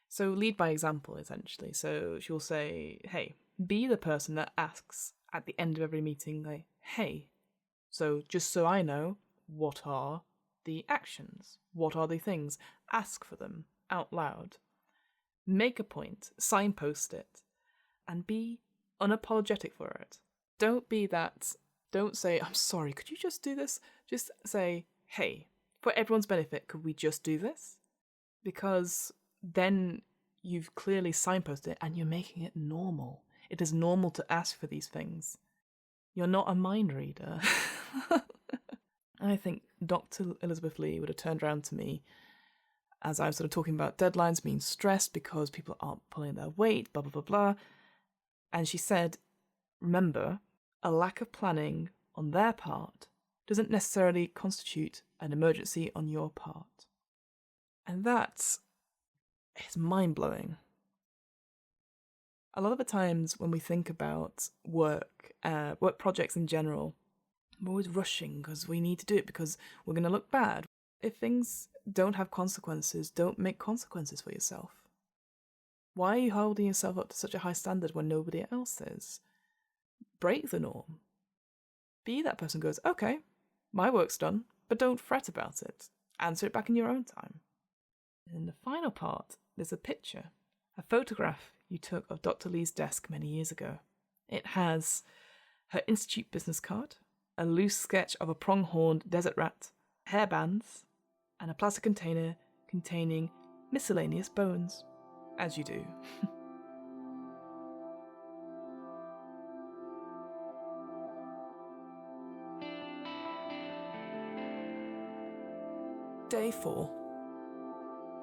So lead by example, essentially. So she'll say, hey, be the person that asks at the end of every meeting, like, hey, so just so I know, what are the actions? What are the things? Ask for them out loud. Make a point, signpost it, and be unapologetic for it. Don't be that, don't say, I'm sorry, could you just do this? Just say, hey, for everyone's benefit, could we just do this? Because then you've clearly signposted it and you're making it normal. It is normal to ask for these things. You're not a mind reader. I think Dr. Elizabeth Lee would have turned around to me as I was sort of talking about deadlines being stressed because people aren't pulling their weight, blah, blah, blah, blah. And she said, remember, a lack of planning on their part doesn't necessarily constitute an emergency on your part. And that is mind-blowing. A lot of the times when we think about work projects in general, we're always rushing because we need to do it because we're going to look bad. If things don't have consequences, don't make consequences for yourself. Why are you holding yourself up to such a high standard when nobody else is? Break the norm. Be that person who goes, okay, my work's done, but don't fret about it. Answer it back in your own time. In the final part, there's a picture, a photograph you took of Dr. Lee's desk many years ago. It has her institute business card, a loose sketch of a pronghorned desert rat, hairbands, and a plastic container containing miscellaneous bones, as you do. Day 4.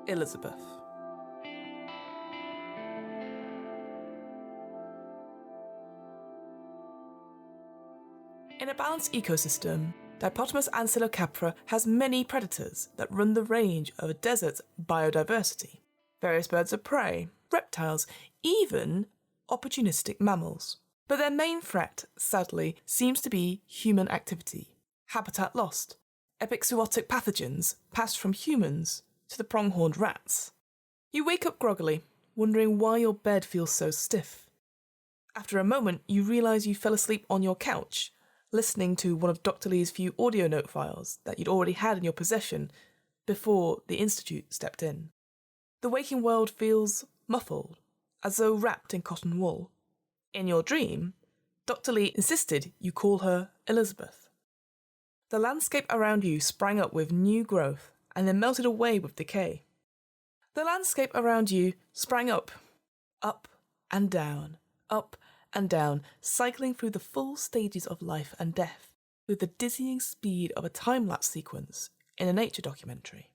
Elizabeth. In a balanced ecosystem, Dipotamus ancylocapra has many predators that run the range of a desert's biodiversity. Various birds of prey, reptiles, even opportunistic mammals. But their main threat, sadly, seems to be human activity. Habitat lost. Epizootic pathogens passed from humans to the pronghorned rats. You wake up groggily, wondering why your bed feels so stiff. After a moment, you realise you fell asleep on your couch, listening to one of Dr. Lee's few audio note files that you'd already had in your possession before the Institute stepped in. The waking world feels muffled, as though wrapped in cotton wool. In your dream, Dr. Lee insisted you call her Elizabeth. The landscape around you sprang up with new growth and then melted away with decay. The landscape around you sprang up and down, cycling through the full stages of life and death with the dizzying speed of a time-lapse sequence in a nature documentary.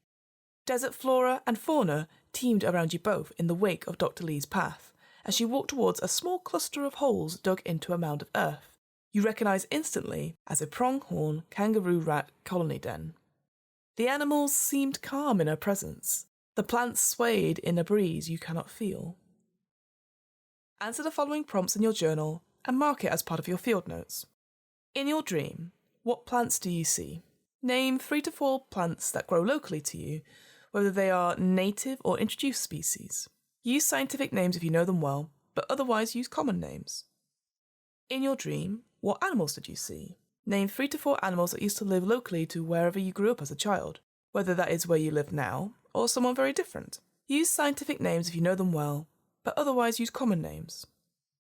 Desert flora and fauna teemed around you both in the wake of Dr. Lee's path as she walked towards a small cluster of holes dug into a mound of earth you recognise instantly as a pronghorn kangaroo rat colony den. The animals seemed calm in her presence. The plants swayed in a breeze you cannot feel. Answer the following prompts in your journal and mark it as part of your field notes. In your dream, what plants do you see? Name 3 to 4 plants that grow locally to you, whether they are native or introduced species. Use scientific names if you know them well, but otherwise use common names. In your dream, what animals did you see? Name 3 to 4 animals that used to live locally to wherever you grew up as a child, whether that is where you live now or someone very different. Use scientific names if you know them well, but otherwise use common names.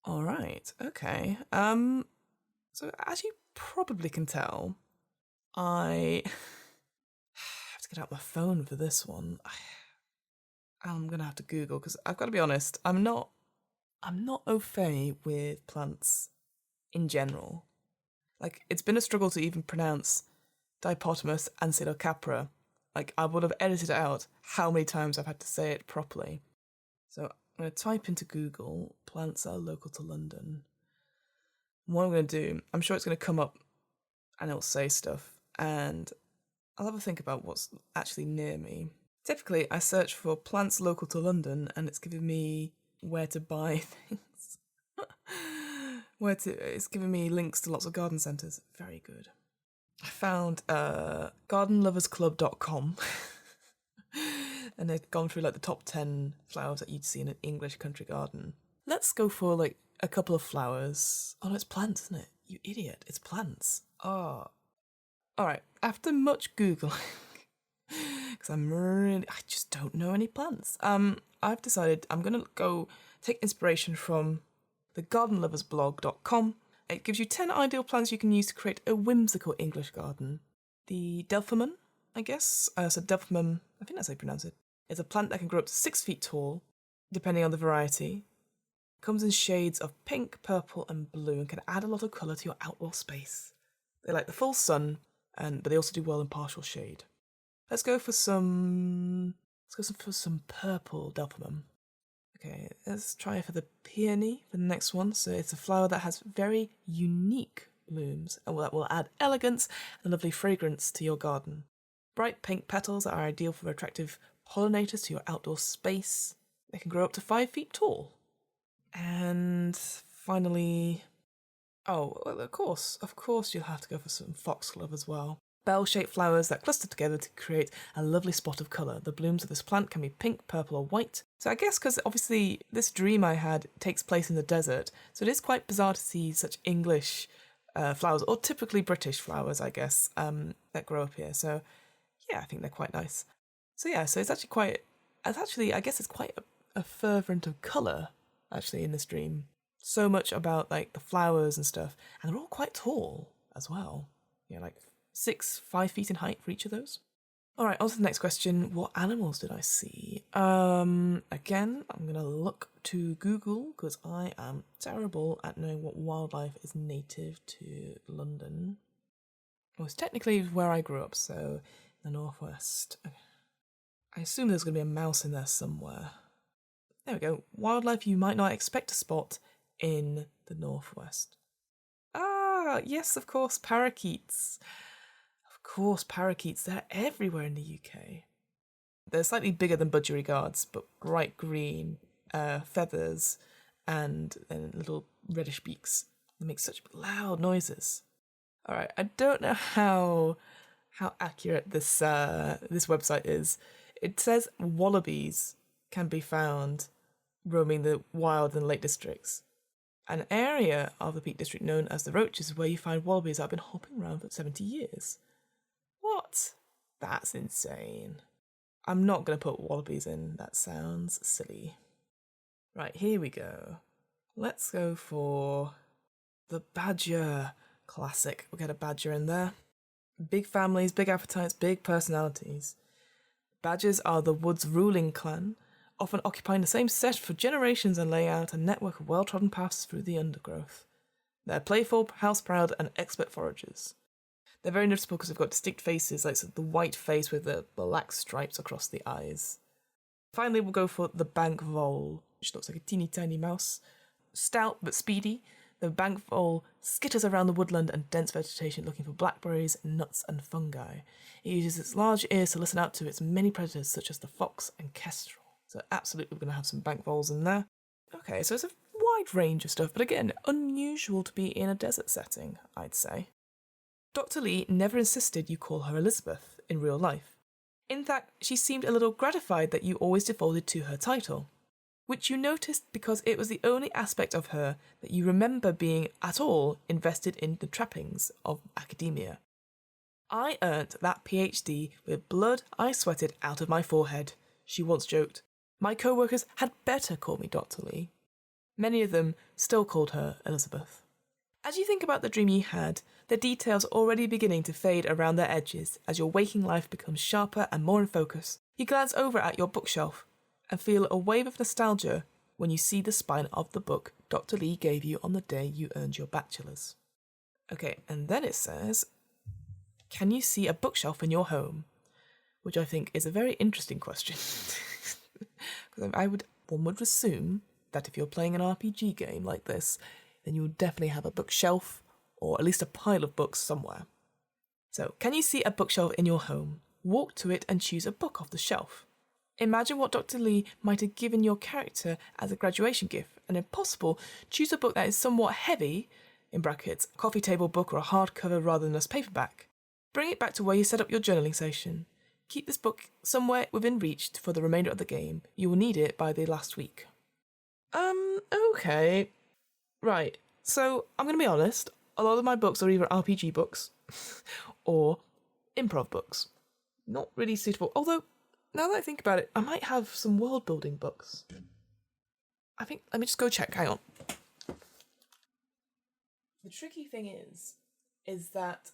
Alright, okay. So as you probably can tell, I have to get out my phone for this one. I'm gonna have to Google, because I've got to be honest, I'm not au fait with plants in general. Like, it's been a struggle to even pronounce Dipotamus ancylocapra. Like, I would have edited out how many times I've had to say it properly. So I'm going to type into Google, plants that are local to London. And what I'm going to do, I'm sure it's going to come up and it'll say stuff, and I'll have a think about what's actually near me. Typically, I search for plants local to London, and it's giving me where to buy things. It's giving me links to lots of garden centres. Very good. I found gardenloversclub.com. and they've gone through like the top 10 flowers that you'd see in an English country garden. Let's go for like a couple of flowers. Oh no, it's plants, isn't it? You idiot, it's plants. Oh. Alright, after much Googling, because I just don't know any plants. I've decided I'm going to go take inspiration from the gardenloversblog.com. It gives you 10 ideal plants you can use to create a whimsical English garden. The delphimum, I guess. So delphimum, I think that's how you pronounce it. It's a plant that can grow up to 6 feet tall, depending on the variety. It comes in shades of pink, purple and blue and can add a lot of colour to your outdoor space. They like the full sun, but they also do well in partial shade. Let's go for some purple delphimum. Okay, let's try for the peony for the next one. So it's a flower that has very unique blooms and that will add elegance and lovely fragrance to your garden. Bright pink petals are ideal for attractive pollinators to your outdoor space. They can grow up to 5 feet tall. And finally, of course you'll have to go for some foxglove as well. Bell-shaped flowers that cluster together to create a lovely spot of colour. The blooms of this plant can be pink, purple or white. So I guess because obviously this dream I had takes place in the desert, so it is quite bizarre to see such English flowers, or typically British flowers, I guess, that grow up here. So yeah, I think they're quite nice. So yeah, so I guess it's quite a fervent of colour, actually, in this dream. So much about like the flowers and stuff, and they're all quite tall as well. Yeah, like 5 feet in height for each of those. Alright, on to the next question. What animals did I see? Again, I'm going to look to Google because I am terrible at knowing what wildlife is native to London. Well, it's technically where I grew up, so the northwest. I assume there's going to be a mouse in there somewhere. There we go. Wildlife you might not expect to spot in the northwest. Ah, yes, of course, parakeets. Of course, parakeets, they're everywhere in the UK. They're slightly bigger than budgerigars, but bright green feathers and little reddish beaks. They make such loud noises. All right, I don't know how accurate this website is. It says wallabies can be found roaming the wild and lake districts. An area of the Peak District known as the Roaches is where you find wallabies that have been hopping around for 70 years. What? That's insane. I'm not going to put wallabies in. That sounds silly. Right, here we go. Let's go for the badger. Classic. We'll get a badger in there. Big families, big appetites, big personalities. Badgers are the wood's ruling clan, often occupying the same set for generations and laying out a network of well-trodden paths through the undergrowth. They're playful, house-proud, and expert foragers. They're very noticeable because they've got distinct faces, like the white face with the black stripes across the eyes. Finally, we'll go for the bank vole, which looks like a teeny tiny mouse. Stout but speedy, the bank vole skitters around the woodland and dense vegetation looking for blackberries, nuts and fungi. It uses its large ears to listen out to its many predators such as the fox and kestrel. So absolutely we're going to have some bank voles in there. Okay, so it's a wide range of stuff, but again, unusual to be in a desert setting, I'd say. Dr. Lee never insisted you call her Elizabeth in real life. In fact, she seemed a little gratified that you always defaulted to her title, which you noticed because it was the only aspect of her that you remember being at all invested in the trappings of academia. I earned that PhD with blood I sweated out of my forehead, she once joked. My co-workers had better call me Dr. Lee. Many of them still called her Elizabeth. As you think about the dream you had, the details are already beginning to fade around their edges as your waking life becomes sharper and more in focus. You glance over at your bookshelf and feel a wave of nostalgia when you see the spine of the book Dr. Lee gave you on the day you earned your bachelor's. Okay, and then it says, can you see a bookshelf in your home? Which I think is a very interesting question. Because one would assume that if you're playing an RPG game like this, then you would definitely have a bookshelf, or at least a pile of books somewhere. So, can you see a bookshelf in your home? Walk to it and choose a book off the shelf. Imagine what Dr. Lee might have given your character as a graduation gift, and if possible, choose a book that is somewhat heavy, in brackets, a coffee table book or a hardcover rather than a paperback. Bring it back to where you set up your journaling session. Keep this book somewhere within reach for the remainder of the game. You will need it by the last week. Okay. Right. So, I'm going to be honest. A lot of my books are either RPG books or improv books. Not really suitable. Although, now that I think about it, I might have some world-building books. Let me just go check. Hang on. The tricky thing is that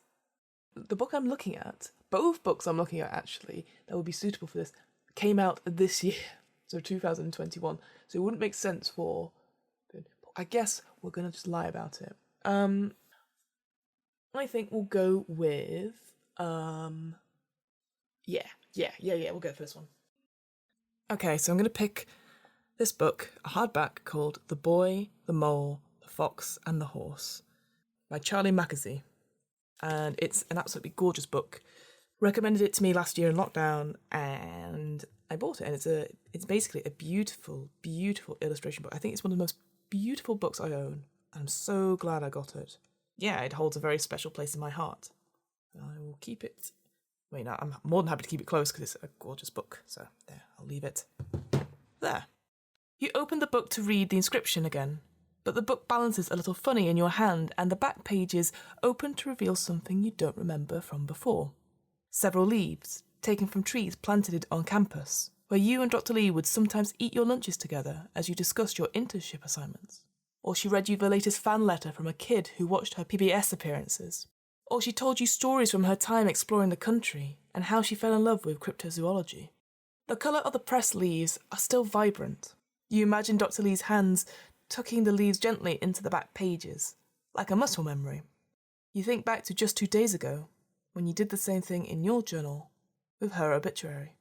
the book I'm looking at, both books I'm looking at actually, that would be suitable for this, came out this year, so 2021. So it wouldn't make sense for... I guess we're going to just lie about it. I think we'll go with... we'll go for this one. Okay, so I'm going to pick this book, a hardback called The Boy, the Mole, the Fox and the Horse by Charlie Mackesy. And it's an absolutely gorgeous book. Recommended it to me last year in lockdown, and I bought it. And it's basically a beautiful, beautiful illustration book. I think it's one of the most beautiful books I own. I'm so glad I got it. Yeah, it holds a very special place in my heart. I will keep it. Wait, no, I'm more than happy to keep it close because it's a gorgeous book. So there, I'll leave it. There. You open the book to read the inscription again, but the book balances a little funny in your hand and the back pages open to reveal something you don't remember from before. Several leaves, taken from trees planted on campus, where you and Dr. Lee would sometimes eat your lunches together as you discussed your internship assignments. Or she read you the latest fan letter from a kid who watched her PBS appearances. Or she told you stories from her time exploring the country and how she fell in love with cryptozoology. The colour of the pressed leaves are still vibrant. You imagine Dr. Lee's hands tucking the leaves gently into the back pages, like a muscle memory. You think back to just 2 days ago, when you did the same thing in your journal with her obituary.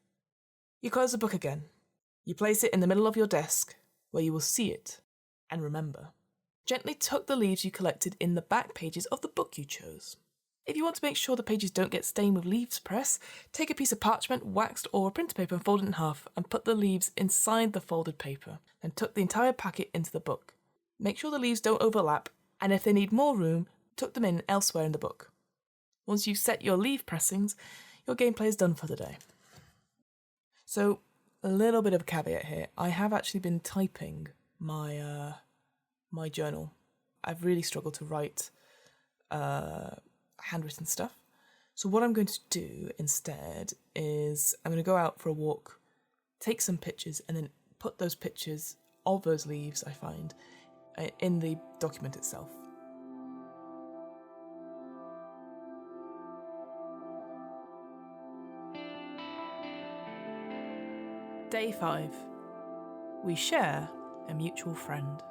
You close the book again. You place it in the middle of your desk, where you will see it and remember. Gently tuck the leaves you collected in the back pages of the book you chose. If you want to make sure the pages don't get stained with leaves press, take a piece of parchment, waxed or printer paper and fold it in half and put the leaves inside the folded paper, then tuck the entire packet into the book. Make sure the leaves don't overlap, and if they need more room, tuck them in elsewhere in the book. Once you've set your leaf pressings, your gameplay is done for the day. So, a little bit of a caveat here. I have actually been typing my journal. I've really struggled to write handwritten stuff. So what I'm going to do instead is I'm going to go out for a walk, take some pictures, and then put those pictures of those leaves I find in the document itself. Day 5. We share a mutual friend.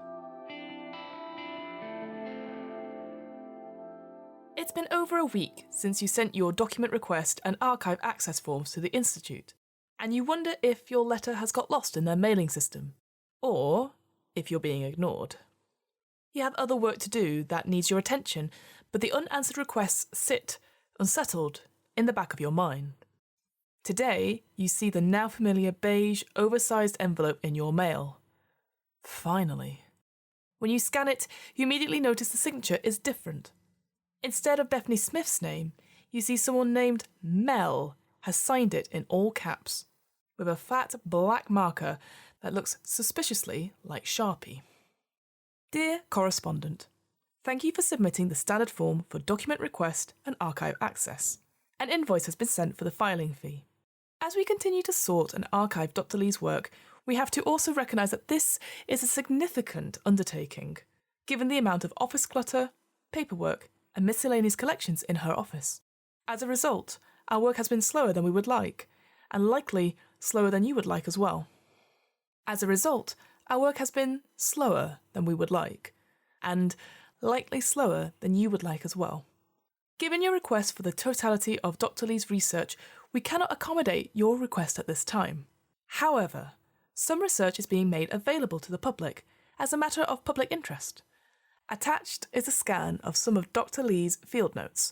It's been over a week since you sent your document request and archive access forms to the Institute, and you wonder if your letter has got lost in their mailing system, or if you're being ignored. You have other work to do that needs your attention, but the unanswered requests sit, unsettled, in the back of your mind. Today, you see the now familiar beige, oversized envelope in your mail. Finally. When you scan it, you immediately notice the signature is different. Instead of Bethany Smith's name, you see someone named Mel has signed it in all caps, with a fat black marker that looks suspiciously like Sharpie. Dear Correspondent, thank you for submitting the standard form for document request and archive access. An invoice has been sent for the filing fee. As we continue to sort and archive Dr. Lee's work, we have to also recognise that this is a significant undertaking, given the amount of office clutter, paperwork, and miscellaneous collections in her office. As a result, our work has been slower than we would like, and likely slower than you would like as well. As a result, our work has been slower than we would like, and likely slower than you would like as well. Given your request for the totality of Dr. Lee's research, we cannot accommodate your request at this time. However, some research is being made available to the public as a matter of public interest. Attached is a scan of some of Dr. Lee's field notes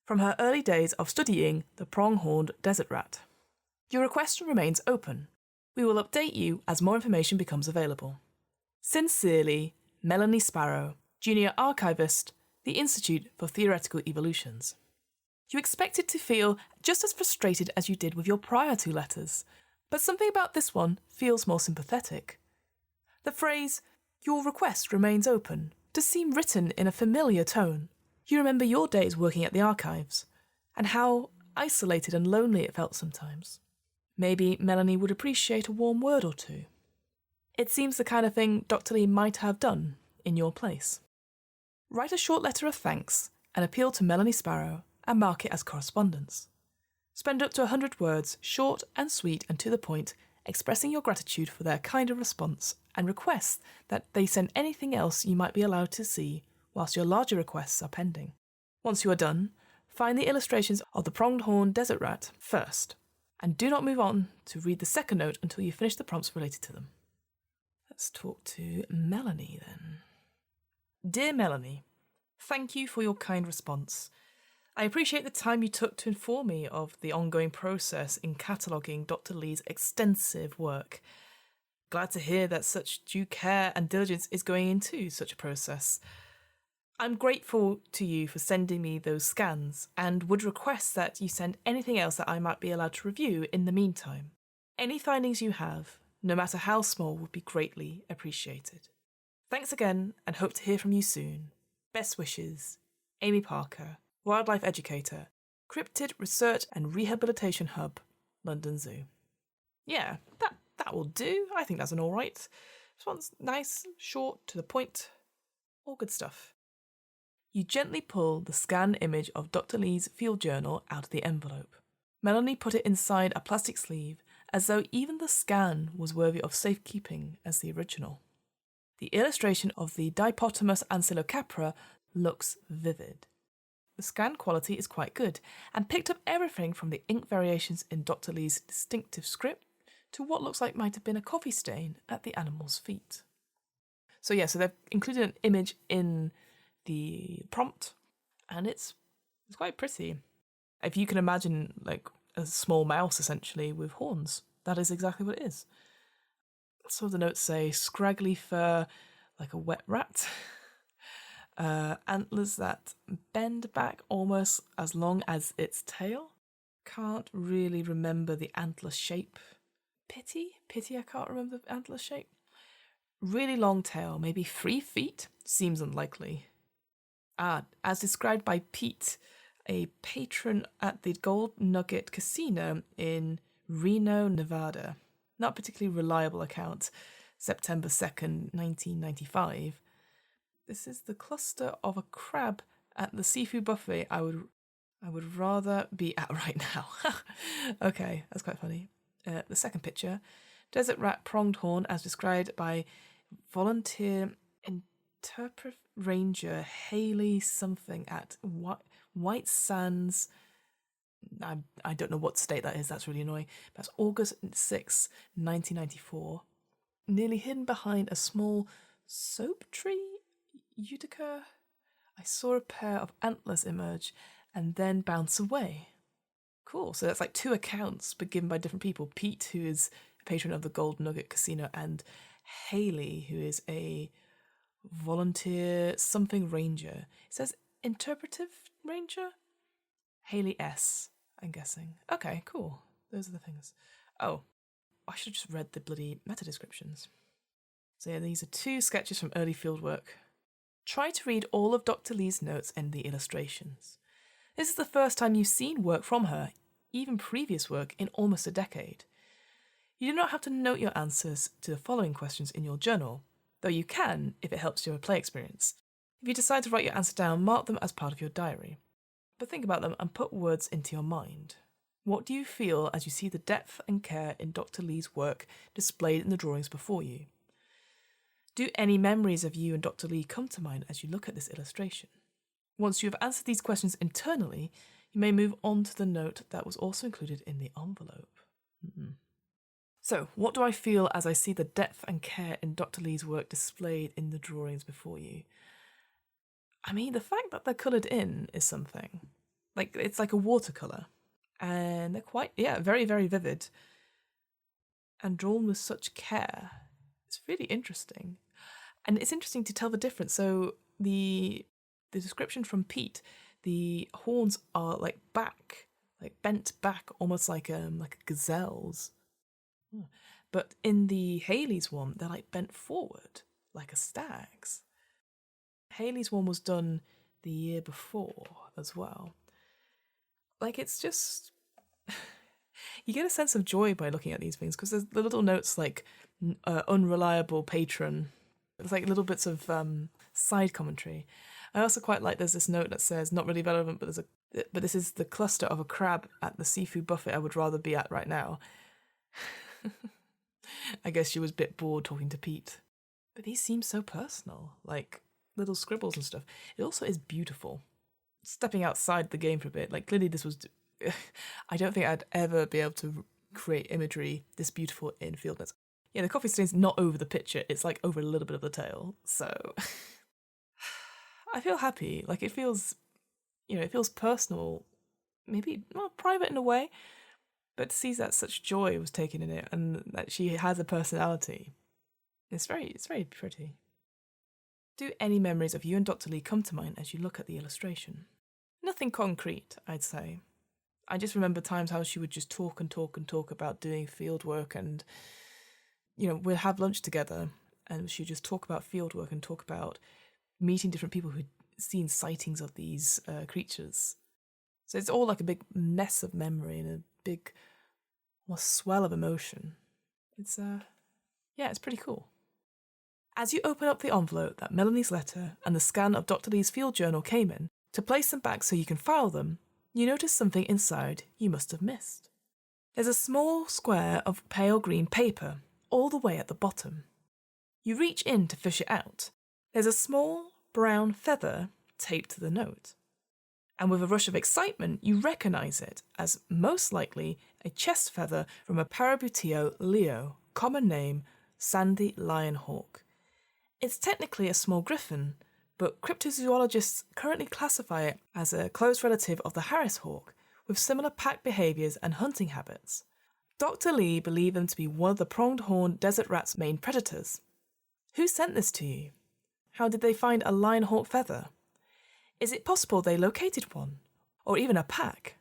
from her early days of studying the pronghorned desert rat. Your request remains open. We will update you as more information becomes available. Sincerely, Melanie Sparrow, Junior Archivist, the Institute for Theoretical Evolutions. You expected to feel just as frustrated as you did with your prior 2 letters, but something about this one feels more sympathetic. The phrase, "Your request remains open," does seem written in a familiar tone. You remember your days working at the archives, and how isolated and lonely it felt sometimes. Maybe Melanie would appreciate a warm word or two. It seems the kind of thing Dr. Lee might have done in your place. Write a short letter of thanks and appeal to Melanie Sparrow and mark it as correspondence. Spend up to 100 words, short and sweet and to the point, expressing your gratitude for their kinder response and request that they send anything else you might be allowed to see whilst your larger requests are pending. Once you are done, find the illustrations of the pronged horn desert rat first, and do not move on to read the second note until you finish the prompts related to them. Let's talk to Melanie then. Dear Melanie, thank you for your kind response. I appreciate the time you took to inform me of the ongoing process in cataloguing Dr. Lee's extensive work. Glad to hear that such due care and diligence is going into such a process. I'm grateful to you for sending me those scans and would request that you send anything else that I might be allowed to review in the meantime. Any findings you have, no matter how small, would be greatly appreciated. Thanks again and hope to hear from you soon. Best wishes, Amy Parker, Wildlife Educator, Cryptid Research and Rehabilitation Hub, London Zoo. Yeah, that will do. I think that's an alright. This one's nice, short, to the point. All good stuff. You gently pull the scanned image of Dr. Lee's field journal out of the envelope. Melanie put it inside a plastic sleeve, as though even the scan was worthy of safekeeping as the original. The illustration of the Dipotamus ancylocapra looks vivid. The scan quality is quite good, and picked up everything from the ink variations in Dr. Lee's distinctive script to what looks like might have been a coffee stain at the animal's feet. So they've included an image in the prompt, and it's quite pretty. If you can imagine like a small mouse essentially with horns, that is exactly what it is. So the notes say scraggly fur like a wet rat, antlers that bend back almost as long as its tail. Can't really remember the antler shape. Pity, I can't remember the antler shape. Really long tail, maybe 3 feet, seems unlikely. As described by Pete, a patron at the Gold Nugget Casino in Reno, Nevada. Not particularly reliable account. September 2nd, 1995. This is the cluster of a crab at the seafood buffet I would rather be at right now. Okay, that's quite funny. The second picture. Desert rat pronged horn as described by volunteer interpret ranger Haley something at White Sands. I don't know what state that is, that's really annoying. That's August 6, 1994. Nearly hidden behind a small soap tree, Utica. I saw a pair of antlers emerge and then bounce away. Cool, so that's like 2 accounts but given by different people. Pete, who is a patron of the Gold Nugget Casino, and Haley, who is a volunteer something ranger. It says interpretive ranger? Haley S, I'm guessing. Okay, cool. Those are the things. Oh, I should have just read the bloody meta descriptions. So these are 2 sketches from early fieldwork. Try to read all of Dr. Lee's notes and the illustrations. This is the first time you've seen work from her, even previous work, in almost a decade. You do not have to note your answers to the following questions in your journal, though you can if it helps your play experience. If you decide to write your answer down, mark them as part of your diary. But think about them and put words into your mind. What do you feel as you see the depth and care in Dr. Lee's work displayed in the drawings before you? Do any memories of you and Dr. Lee come to mind as you look at this illustration? Once you have answered these questions internally, you may move on to the note that was also included in the envelope. So, what do I feel as I see the depth and care in Dr. Lee's work displayed in the drawings before you? I mean, the fact that they're coloured in is something. Like, it's like a watercolour. And they're quite, very, very vivid. And drawn with such care. It's really interesting. And it's interesting to tell the difference. So, the description from Pete the horns are like bent back, almost like a gazelle's. But in the Haley's one, they're like bent forward, like a stag's. Haley's one was done the year before as well. Like, it's just... you get a sense of joy by looking at these things, because there's the little notes like unreliable patron. It's like little bits of side commentary. I also quite like there's this note that says, not really relevant, but this is the cluster of a crab at the seafood buffet I would rather be at right now. I guess she was a bit bored talking to Pete. But these seem so personal, like little scribbles and stuff. It also is beautiful. Stepping outside the game for a bit, like clearly this was... I don't think I'd ever be able to create imagery this beautiful in Field Notes. Yeah, the coffee stain's not over the picture, it's like over a little bit of the tail, so... I feel happy, like it feels personal, maybe not private in a way, but to see that such joy was taken in it and that she has a personality. It's very pretty. Do any memories of you and Dr. Lee come to mind as you look at the illustration? Nothing concrete, I'd say. I just remember times how she would just talk and talk and talk about doing field work, and, we'd have lunch together and she'd just talk about field work and talk about meeting different people who'd seen sightings of these creatures. So it's all like a big mess of memory and a big swell of emotion. It's pretty cool. As you open up the envelope that Melanie's letter and the scan of Dr. Lee's field journal came in, to place them back so you can file them, you notice something inside you must have missed. There's a small square of pale green paper, all the way at the bottom. You reach in to fish it out. There's a small brown feather taped to the note. And with a rush of excitement, you recognise it as most likely a chest feather from a Parabuteo leo, common name, sandy lionhawk. It's technically a small griffin, but cryptozoologists currently classify it as a close relative of the Harris hawk, with similar pack behaviours and hunting habits. Dr. Lee believed them to be one of the pronged-horned desert rat's main predators. Who sent this to you? How did they find a lionhawk feather? Is it possible they located one? Or even a pack?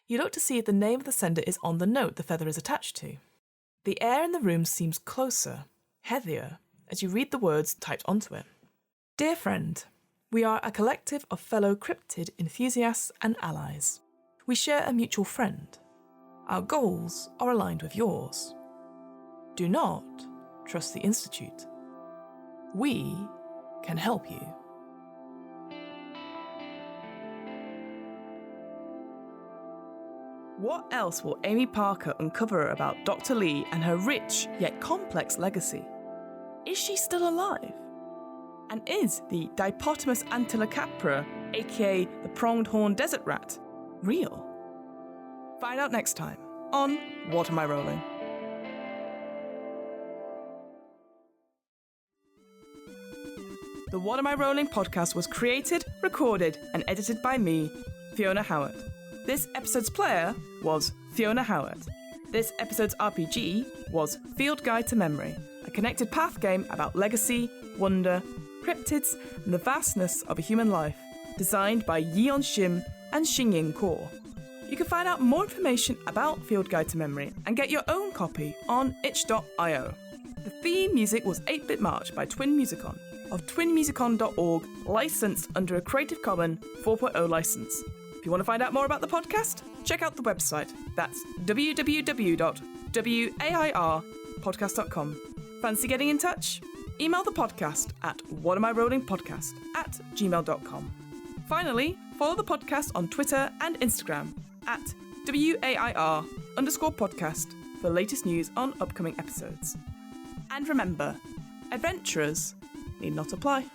You look to see if the name of the sender is on the note the feather is attached to. The air in the room seems closer, heavier, as you read the words typed onto it. Dear friend, we are a collective of fellow cryptid enthusiasts and allies. We share a mutual friend. Our goals are aligned with yours. Do not trust the Institute. We can help you. What else will Amy Parker uncover about Dr. Lee and her rich yet complex legacy? Is she still alive? And is the Dipotamus antilocapra, aka the pronged horned desert rat, real? Find out next time on What Am I Rolling? The What Am I Rolling podcast was created, recorded, and edited by me, Fiona Howat. This episode's player was Fiona Howat. This episode's RPG was Field Guide to Memory, a connected path game about legacy, wonder, cryptids, and the vastness of a human life, designed by Yeon Shim and Xingyin Kor. You can find out more information about Field Guide to Memory and get your own copy on itch.io. The theme music was 8-Bit March by Twin Musicon of twinmusicon.org, licensed under a Creative Commons 4.0 license. If you want to find out more about the podcast, check out the website. That's www.wairpodcast.com. Fancy getting in touch? Email the podcast at whatamirollingpodcast@gmail.com. Finally, follow the podcast on Twitter and Instagram at WAIR_podcast for the latest news on upcoming episodes. And remember, adventurers need not apply.